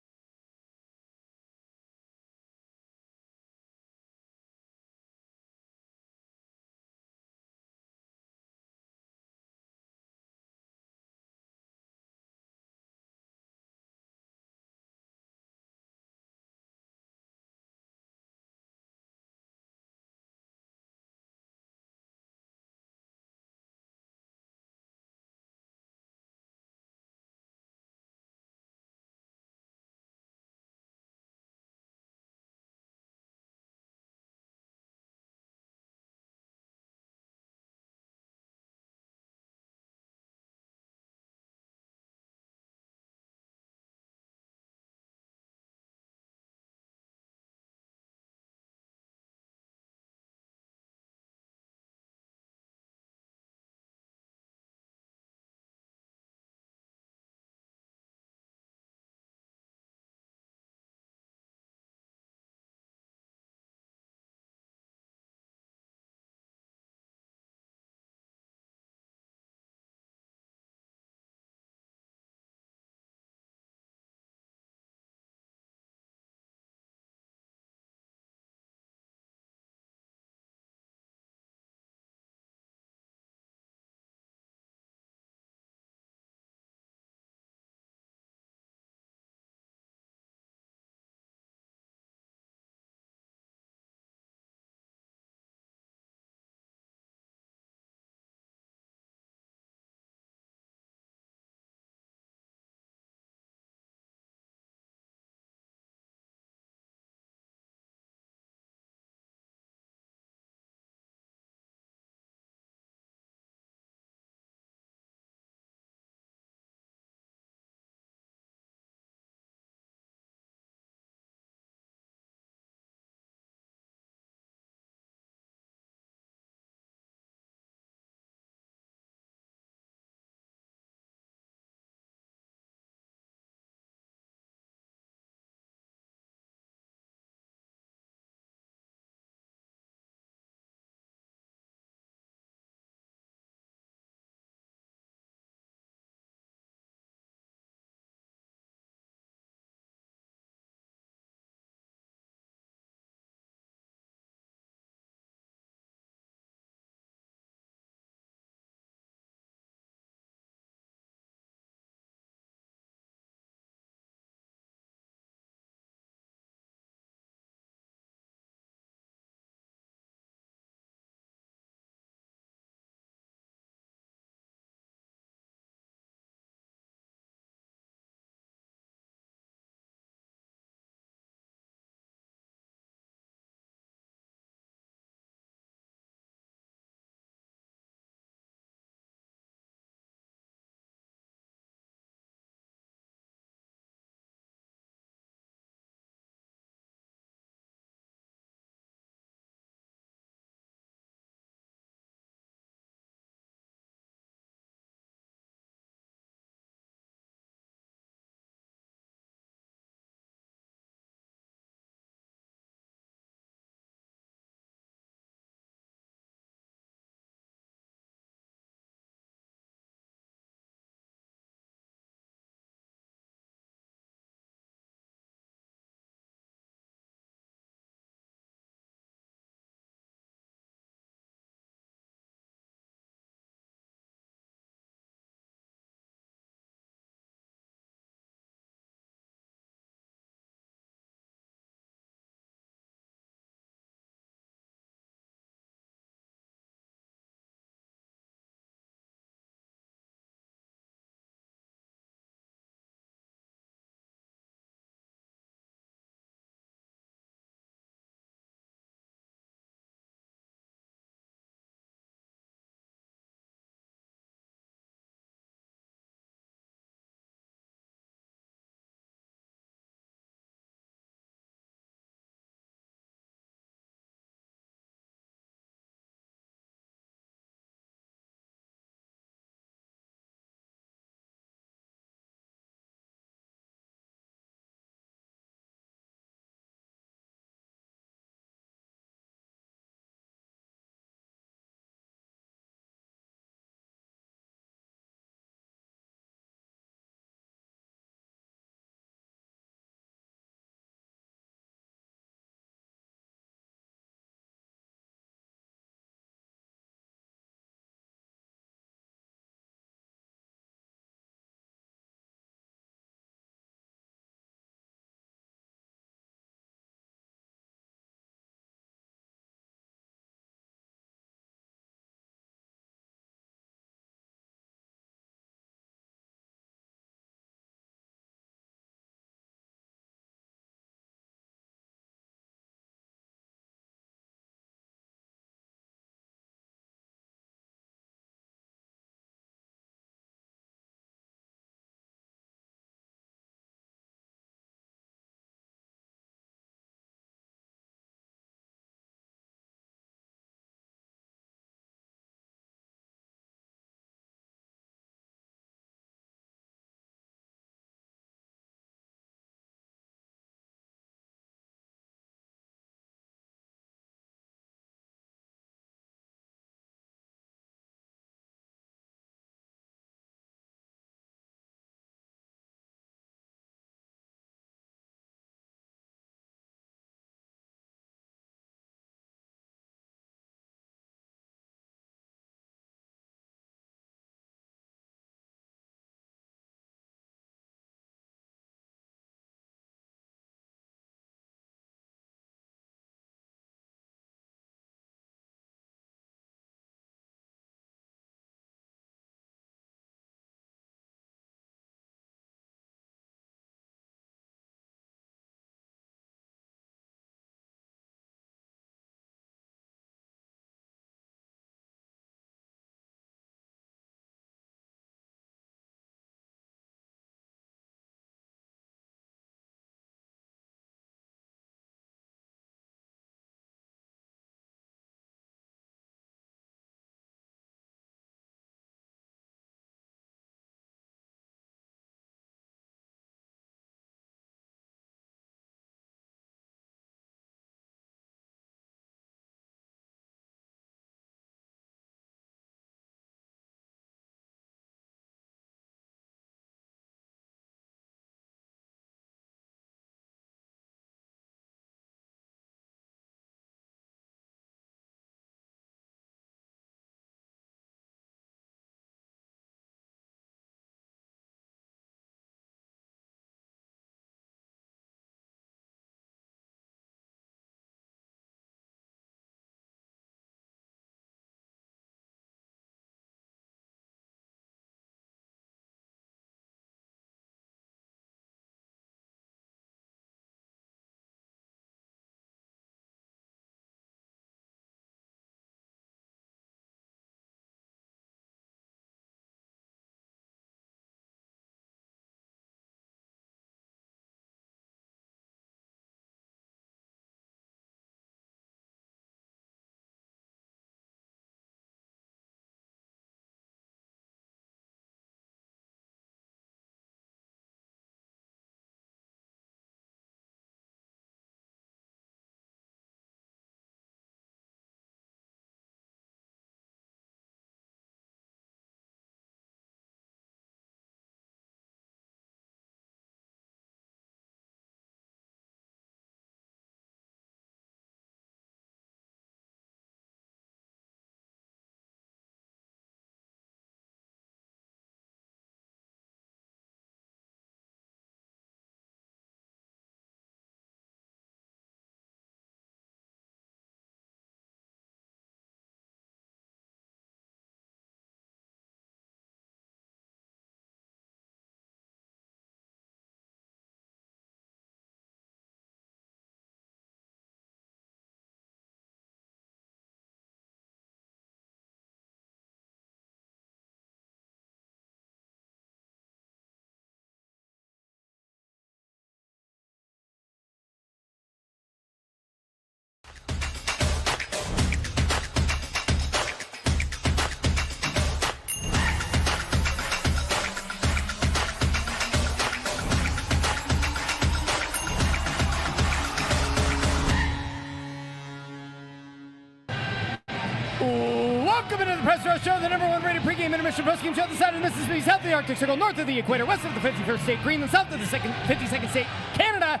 Welcome into the Press Row Show, the #1 rated pregame intermission postgame show. The side of Mississippi, south of the Arctic Circle, north of the equator, west of the 51st state, Greenland, south of the 52nd state, Canada.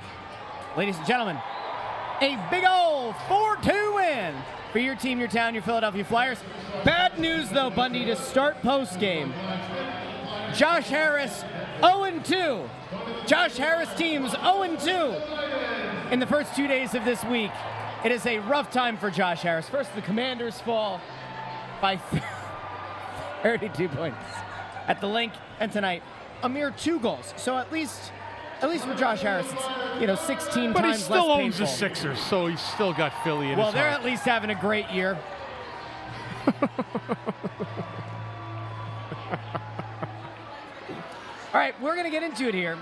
Ladies and gentlemen, a big ol' 4-2 win for your team, your town, your Philadelphia Flyers. Bad news, though, Bundy, to start postgame. Josh Harris, 0-2. Josh Harris teams 0-2 in the first 2 days of this week. It is a rough time for Josh Harris. First, the Commanders fall by 32 points at the link, and tonight, a mere 2 goals. So at least for Josh Harris, it's 16 but times less painful. But he still owns the Sixers, so he's still got Philly in his Well, they're heart. at least having a great year. All right, we're going to get into it here.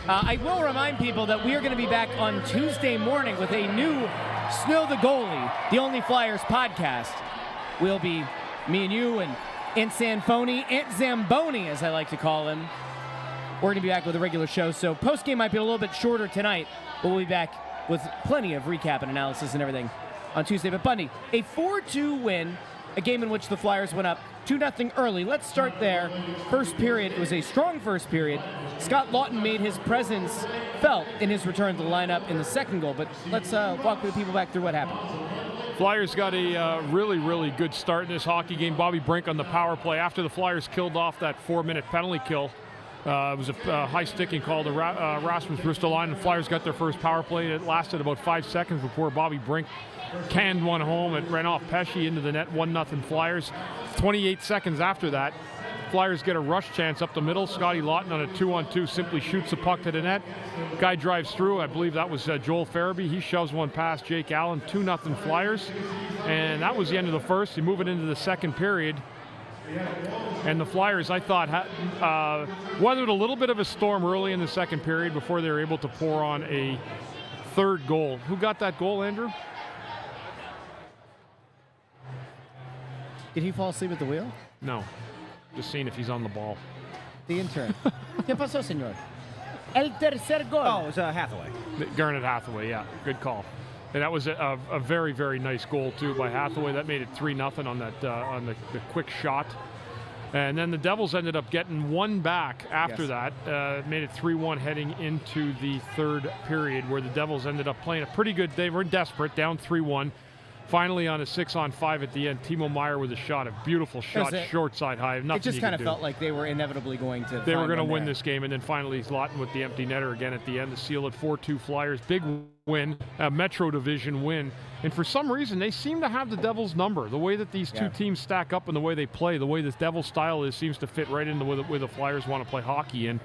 I will remind people that we are going to be back on Tuesday morning with a new Snow the Goalie, the Only Flyers podcast. We'll be me and you and Ant Sanfoni, Ant Zamboni, as I like to call him. We're going to be back with a regular show, so postgame might be a little bit shorter tonight, but we'll be back with plenty of recap and analysis and everything on Tuesday. But Bundy, a 4-2 win, a game in which the Flyers went up 2-0 early. Let's start there. First period, it was a strong first period. Scott Laughton made his presence felt in his return to the lineup in the second goal, but let's walk the people back through what happened. Flyers got a really, really good start in this hockey game. Bobby Brink on the power play after the Flyers killed off that 4-minute penalty kill. It was a high sticking call to Rasmus Ristolainen. The Flyers got their first power play. It lasted about 5 seconds before Bobby Brink canned one home. It ran off Pesce into the net, 1-0 Flyers. 28 seconds after that, Flyers get a rush chance up the middle. Scotty Laughton on a 2-on-2 simply shoots the puck to the net. Guy drives through. I believe that was Joel Farabee. He shoves one past Jake Allen. 2-0 Flyers. And that was the end of the first. You move it into the second period. And the Flyers, I thought, weathered a little bit of a storm early in the second period before they were able to pour on a third goal. Who got that goal, Andrew? Did he fall asleep at the wheel? No. Just seeing if he's on the ball. The intern. ¿Qué pasó, señor? El tercer gol. Oh, it was Hathaway. Garnet Hathaway, yeah. Good call. And that was a very, very nice goal, too, by Hathaway. That made it 3-0 on that on the quick shot. And then the Devils ended up getting one back after that. Made it 3-1 heading into the third period, where the Devils ended up playing a pretty good. They were desperate, down 3-1. Finally, on a 6-on-5 at the end, Timo Meier with a shot, a beautiful shot, short side high. Nothing it just kind of do. felt like they were inevitably going to. They were going to win this game, and then finally Laughton with the empty netter again at the end to seal it. 4-2 Flyers, big win, a Metro Division win. And for some reason, they seem to have the Devils' number. The way that these two teams stack up and the way they play, the way this Devils style is, seems to fit right into the way the Flyers want to play hockey. And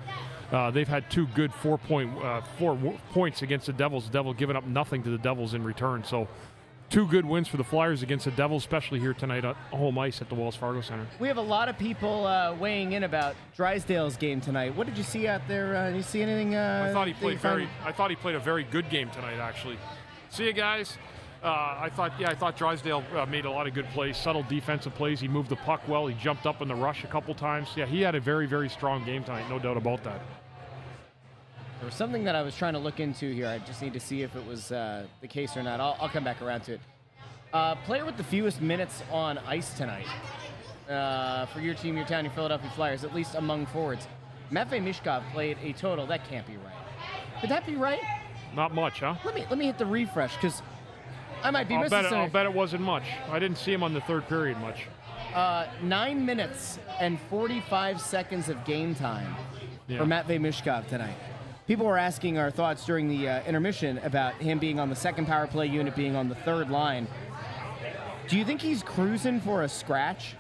they've had 2 good 4 points against the Devils. The Devils giving up nothing to the Devils in return. So 2 good wins for the Flyers against the Devils, especially here tonight at home ice at the Wells Fargo Center. We have a lot of people weighing in about Drysdale's game tonight. What did you see out there? Did you see anything? I thought he played a very good game tonight, actually. See you guys. I thought Drysdale made a lot of good plays, subtle defensive plays. He moved the puck well. He jumped up in the rush a couple times. Yeah, he had a very, very strong game tonight. No doubt about that. There was something that I was trying to look into here. I just need to see if it was the case or not. I'll come back around to it. Player with the fewest minutes on ice tonight for your team, your town, your Philadelphia Flyers, at least among forwards. Matvei Mishkov played a total. That can't be right. Could that be right? Not much, huh? Let me hit the refresh, because I might be missing something. I'll bet it wasn't much. I didn't see him on the third period much. 9 minutes and 45 seconds of game time for Matvei Mishkov tonight. People were asking our thoughts during the intermission about him being on the second power play unit, being on the third line. Do you think he's cruising for a scratch?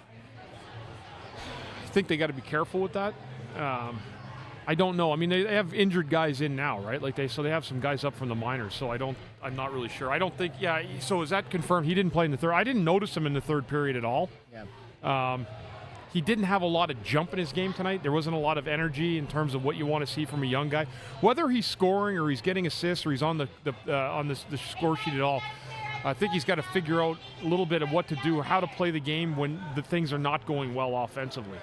I think they got to be careful with that. I don't know. I mean, they have injured guys in now, right? So they have some guys up from the minors. So I'm not really sure. I don't think. Yeah. So is that confirmed? He didn't play in the third. I didn't notice him in the third period at all. Yeah. He didn't have a lot of jump in his game tonight. There wasn't a lot of energy in terms of what you want to see from a young guy. Whether he's scoring or he's getting assists or he's on the score sheet at all, I think he's got to figure out a little bit of what to do, how to play the game when the things are not going well offensively.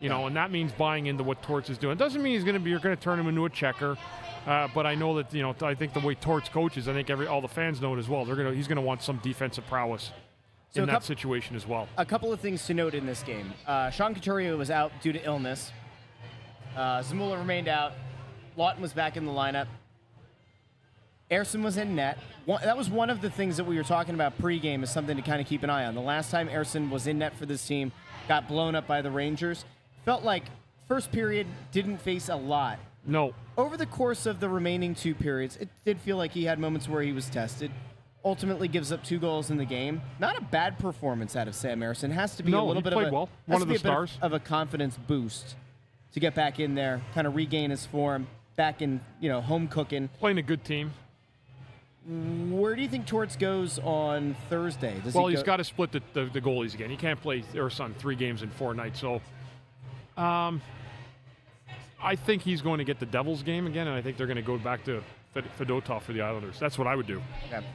You know, and that means buying into what Torts is doing. It doesn't mean you're going to turn him into a checker. But I know that, I think the way Torts coaches, I think all the fans know it as well. He's going to want some defensive prowess. in that situation as well. A couple of things to note in this game. Sean Couturier was out due to illness. Zamula remained out. Lawton was back in the lineup. Ersson was in net. That was one of the things that we were talking about pregame as something to kind of keep an eye on. The last time Ersson was in net for this team, got blown up by the Rangers. Felt like first period didn't face a lot. No. Over the course of the remaining 2 periods, it did feel like he had moments where he was tested. Ultimately gives up 2 goals in the game. Not a bad performance out of Sam Ersson. Has to be a little bit played well. One of the stars of a confidence boost to get back in there, kind of regain his form, back in home cooking. Playing a good team. Where do you think Torts goes on Thursday? He's got to split the goalies again. He can't play Ersson 3 games in 4 nights. So, I think he's going to get the Devils game again, and I think they're going to go back to Fedotov for the Islanders. That's what I would do. Okay.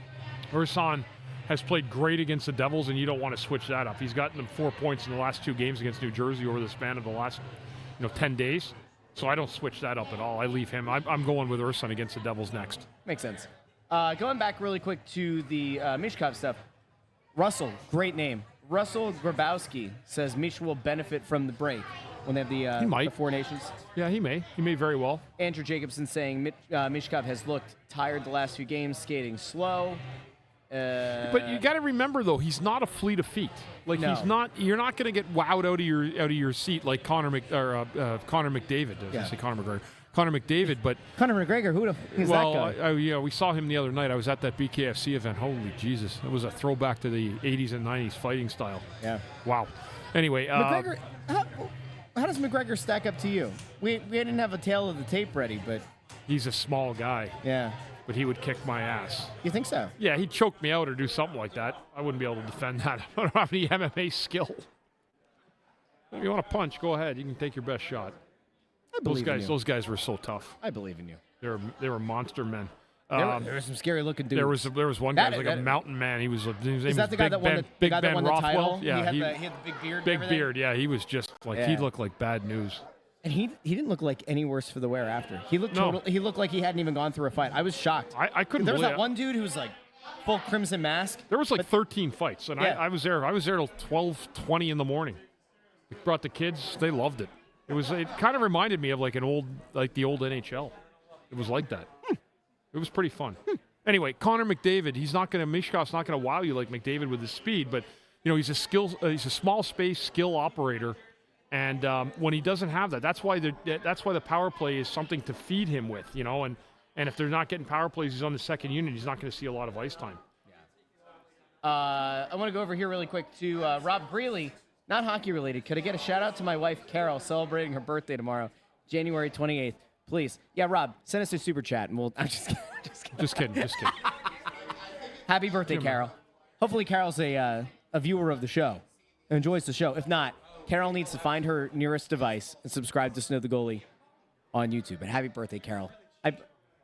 Ersson has played great against the Devils, and you don't want to switch that up. He's gotten them 4 points in the last 2 games against New Jersey over the span of the last 10 days. So I don't switch that up at all. I leave him. I'm going with Ersson against the Devils next. Makes sense. Going back really quick to the Mishkov stuff. Russell, great name. Russell Grabowski says Mish will benefit from the break when they have the 4 Nations. Yeah, he may. He may very well. Andrew Jacobson saying Mishkov has looked tired the last few games, skating slow. But you got to remember, though, he's not a fleet of feet. Like No. he's not. You're not going to get wowed out of your seat like Connor McDavid. I say Connor McGregor. Connor McDavid, but Conor McGregor, who's that guy? Yeah, we saw him the other night. I was at that BKFC event. Holy Jesus, it was a throwback to the '80s and '90s fighting style. Yeah. Wow. Anyway, McGregor. How does McGregor stack up to you? We didn't have a tail of the tape ready, but he's a small guy. Yeah. But he would kick my ass. You think so? Yeah, he'd choke me out or do something like that. I wouldn't be able to defend that. I don't have any MMA skill. If you want to punch, go ahead. You can take your best shot. I believe in you. Those guys were so tough. I believe in you. They were monster men. There were some scary looking dudes. There was one guy was like a mountain man. His name is that the guy that won the title? Yeah, he had the big beard. Big beard. Yeah, he was just like he looked like bad news. And he didn't look like any worse for the wear after. He looked he looked like he hadn't even gone through a fight. I was shocked. I couldn't. There was believe that one dude who was like full crimson mask. There was like 13 fights, and I was there. I was there till 12:20 in the morning. We brought the kids. They loved it. It kind of reminded me of like the old NHL. It was like that. It was pretty fun. Anyway, Connor McDavid, Mishkov's not gonna wow you like McDavid with his speed, but he's a small space skill operator, and when he doesn't have that, that's why the power play is something to feed him with, and if they're not getting power plays, he's on the second unit, he's not going to see a lot of ice time. I want to go over here really quick to Rob Greeley. Not hockey related. Could I get a shout out to my wife, Carol, celebrating her birthday tomorrow, January 28th? Please. Yeah, Rob, send us a super chat and I'm just kidding. Just kidding. Happy birthday, Carol. Hopefully Carol's a viewer of the show, enjoys the show. If not, Carol needs to find her nearest device and subscribe to Snow the Goalie on YouTube. And happy birthday, Carol.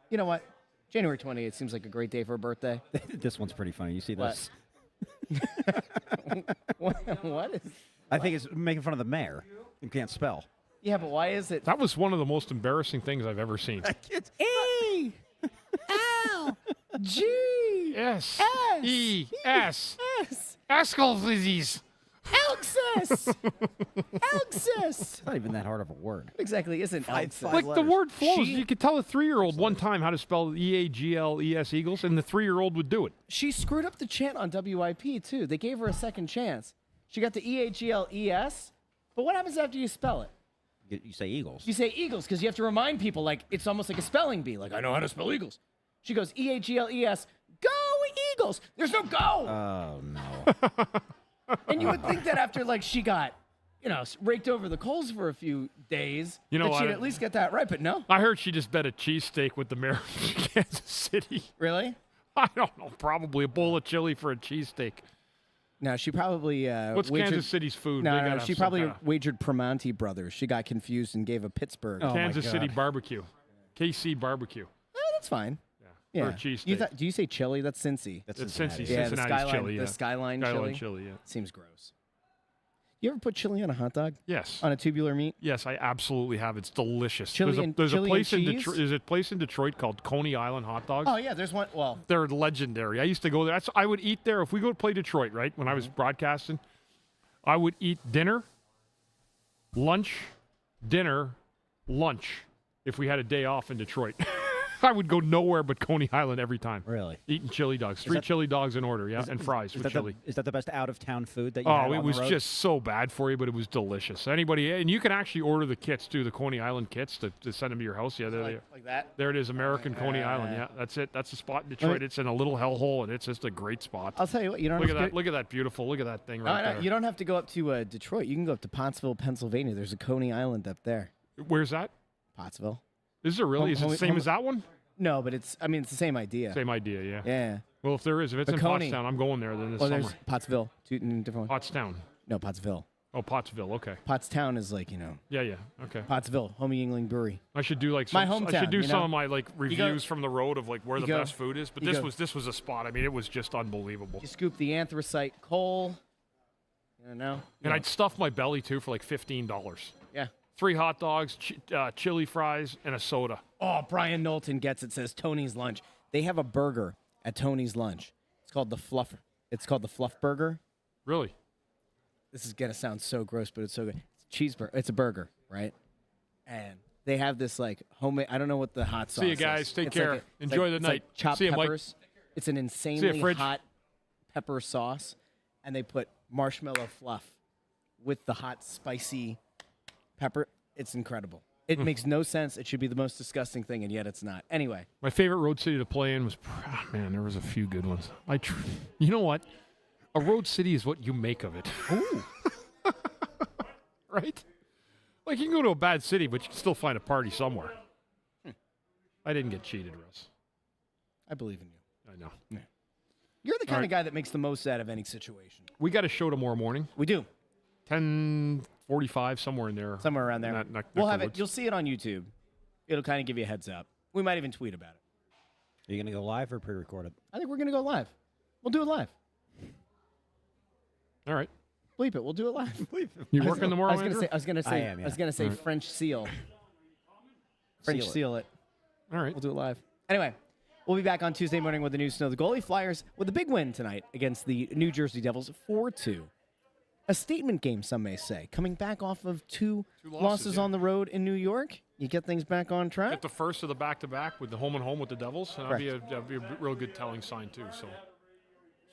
You know what? January 28th seems like a great day for a birthday. This one's pretty funny. You see this? What is... I think it's making fun of the mayor. You can't spell. Yeah, but why is it? That was one of the most embarrassing things I've ever seen. E L G S S E S S Escalflizzies. Elxus. It's not even that hard of a word. Exactly, isn't Five Like letters. the word flows. You could tell a 3-year-old one time how to spell EAGLES Eagles, and the 3-year-old would do it. She screwed up the chant on WIP too. They gave her a second chance. She got the EAGLES, but what happens after you spell it? You say Eagles. You say Eagles because you have to remind people like it's almost like a spelling bee. Like I know how to spell Eagles. She goes EAGLES. Go Eagles. There's no go. Oh no. And you would think that after like she got, raked over the coals for a few days, that she'd at least get that right. But no. I heard she just bet a cheesesteak with the mayor of Kansas City. Really? I don't know. Probably a bowl of chili for a cheesesteak. No, she probably What's Kansas City's food? No, she probably wagered Primanti Brothers. She got confused and gave a Pittsburgh. Oh, Kansas City barbecue. KC barbecue. That's fine. Yeah. Or a cheesesteak. Do you say chili? That's Cincy. It's Cincy. Yeah, Cincinnati's chili. the Skyline chili. chili, yeah. Seems gross. You ever put chili on a hot dog? Yes. On a tubular meat? Yes, I absolutely have. It's delicious. Chili There's a place in cheese? Detroit. There's a place in Detroit called Coney Island Hot Dogs. Oh, yeah, there's one. Well, They're legendary. I used to go there. I would eat there if we go to play Detroit. Right when I was broadcasting, I would eat dinner, lunch, dinner, lunch. If we had a day off in Detroit, I would go nowhere but Coney Island every time. Really? Eating chili dogs. Three chili dogs in order, yeah, and fries with chili. Is that the best out-of-town food that you had Oh, it on was the road? just so bad for you, but it was delicious. Anybody, and you can actually order the kits too, the Coney Island kits to send them to your house. Yeah, like that? there it is, American Coney Island. Yeah, that's it. That's the spot in Detroit. It's in a little hellhole, and it's just a great spot. I'll tell you what. You don't Look have at to that! Look at that beautiful! Look at that thing right there. You don't have to go up to Detroit. You can go up to Pottsville, Pennsylvania. There's a Coney Island up there. Where's that? Pottsville. Is there really? Is it the same as that one? No, but it's the same idea. Same idea, yeah. Yeah. Well, if it's The in Coney. Pottstown, I'm going there then this Well, summer. there's Pottsville. Two different ones. Pottstown. No, Pottsville. Oh, Pottsville. Okay. Pottstown is like, Yeah. Okay. Pottsville, Homie Yingling Brewery. I should do like My I hometown, should do you some know? of my like reviews from the road of like where the go- best food is. But you this was a spot. I mean, it was just unbelievable. You scoop the anthracite coal. And I'd stuff my belly too for like $15. Yeah. 3 hot dogs, chili fries, and a soda. Oh, Brian Knowlton gets it. Says Tony's Lunch. They have a burger at Tony's Lunch. It's called the Fluff. It's called the Fluff Burger. Really? This is gonna sound so gross, but it's so good. It's a cheeseburger. It's a burger, right? And they have this like homemade. I don't know what the hot sauce. See you guys. Is. Take It's care. like Enjoy the it's night. Like chopped See you, Mike. peppers. It's an insanely Fridge. hot pepper sauce, and they put marshmallow fluff with the hot spicy pepper. It's incredible. It makes no sense. It should be the most disgusting thing, and yet it's not. Anyway. My favorite road city to play in was, man, there was a few good ones. You know what? A road city is what you make of it. Ooh. Right? Like, you can go to a bad city, but you can still find a party somewhere. I didn't get cheated, Russ. I believe in you. I know. Yeah. You're the kind of guy that makes the most out of any situation. We got a show tomorrow morning. We do. 10:45, somewhere in there. Somewhere around there. Neck We'll of have the it. woods. You'll see it on YouTube. It'll kind of give you a heads up. We might even tweet about it. Are you going to go live or pre-recorded? I think we're going to go live. We'll do it live. All right. Bleep it. We'll do it live. You working tomorrow, I was Andrew? going to say. I am, yeah. I was going to say French seal. French seal it. All right. We'll do it live. Anyway, we'll be back on Tuesday morning with the news to know. The Goalie Flyers with a big win tonight against the New Jersey Devils, 4-2. A statement game, some may say. Coming back off of two losses yeah. on the road in New York, you get things back on track. Get the first of the back-to-back with the home and home with the Devils. And that'd be a real good telling sign, too. So,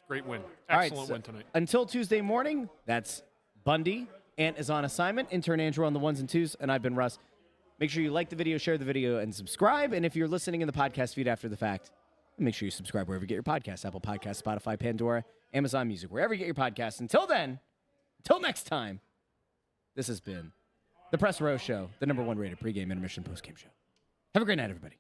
great win. Excellent win tonight. Until Tuesday morning, that's Bundy. Ant is on assignment. Intern Andrew on the ones and twos. And I've been Russ. Make sure you like the video, share the video, and subscribe. And if you're listening in the podcast feed after the fact, make sure you subscribe wherever you get your podcasts. Apple Podcasts, Spotify, Pandora, Amazon Music, wherever you get your podcasts. Until then, until next time, this has been the Press Row Show, the #1 rated pregame, intermission, postgame show. Have a great night, everybody.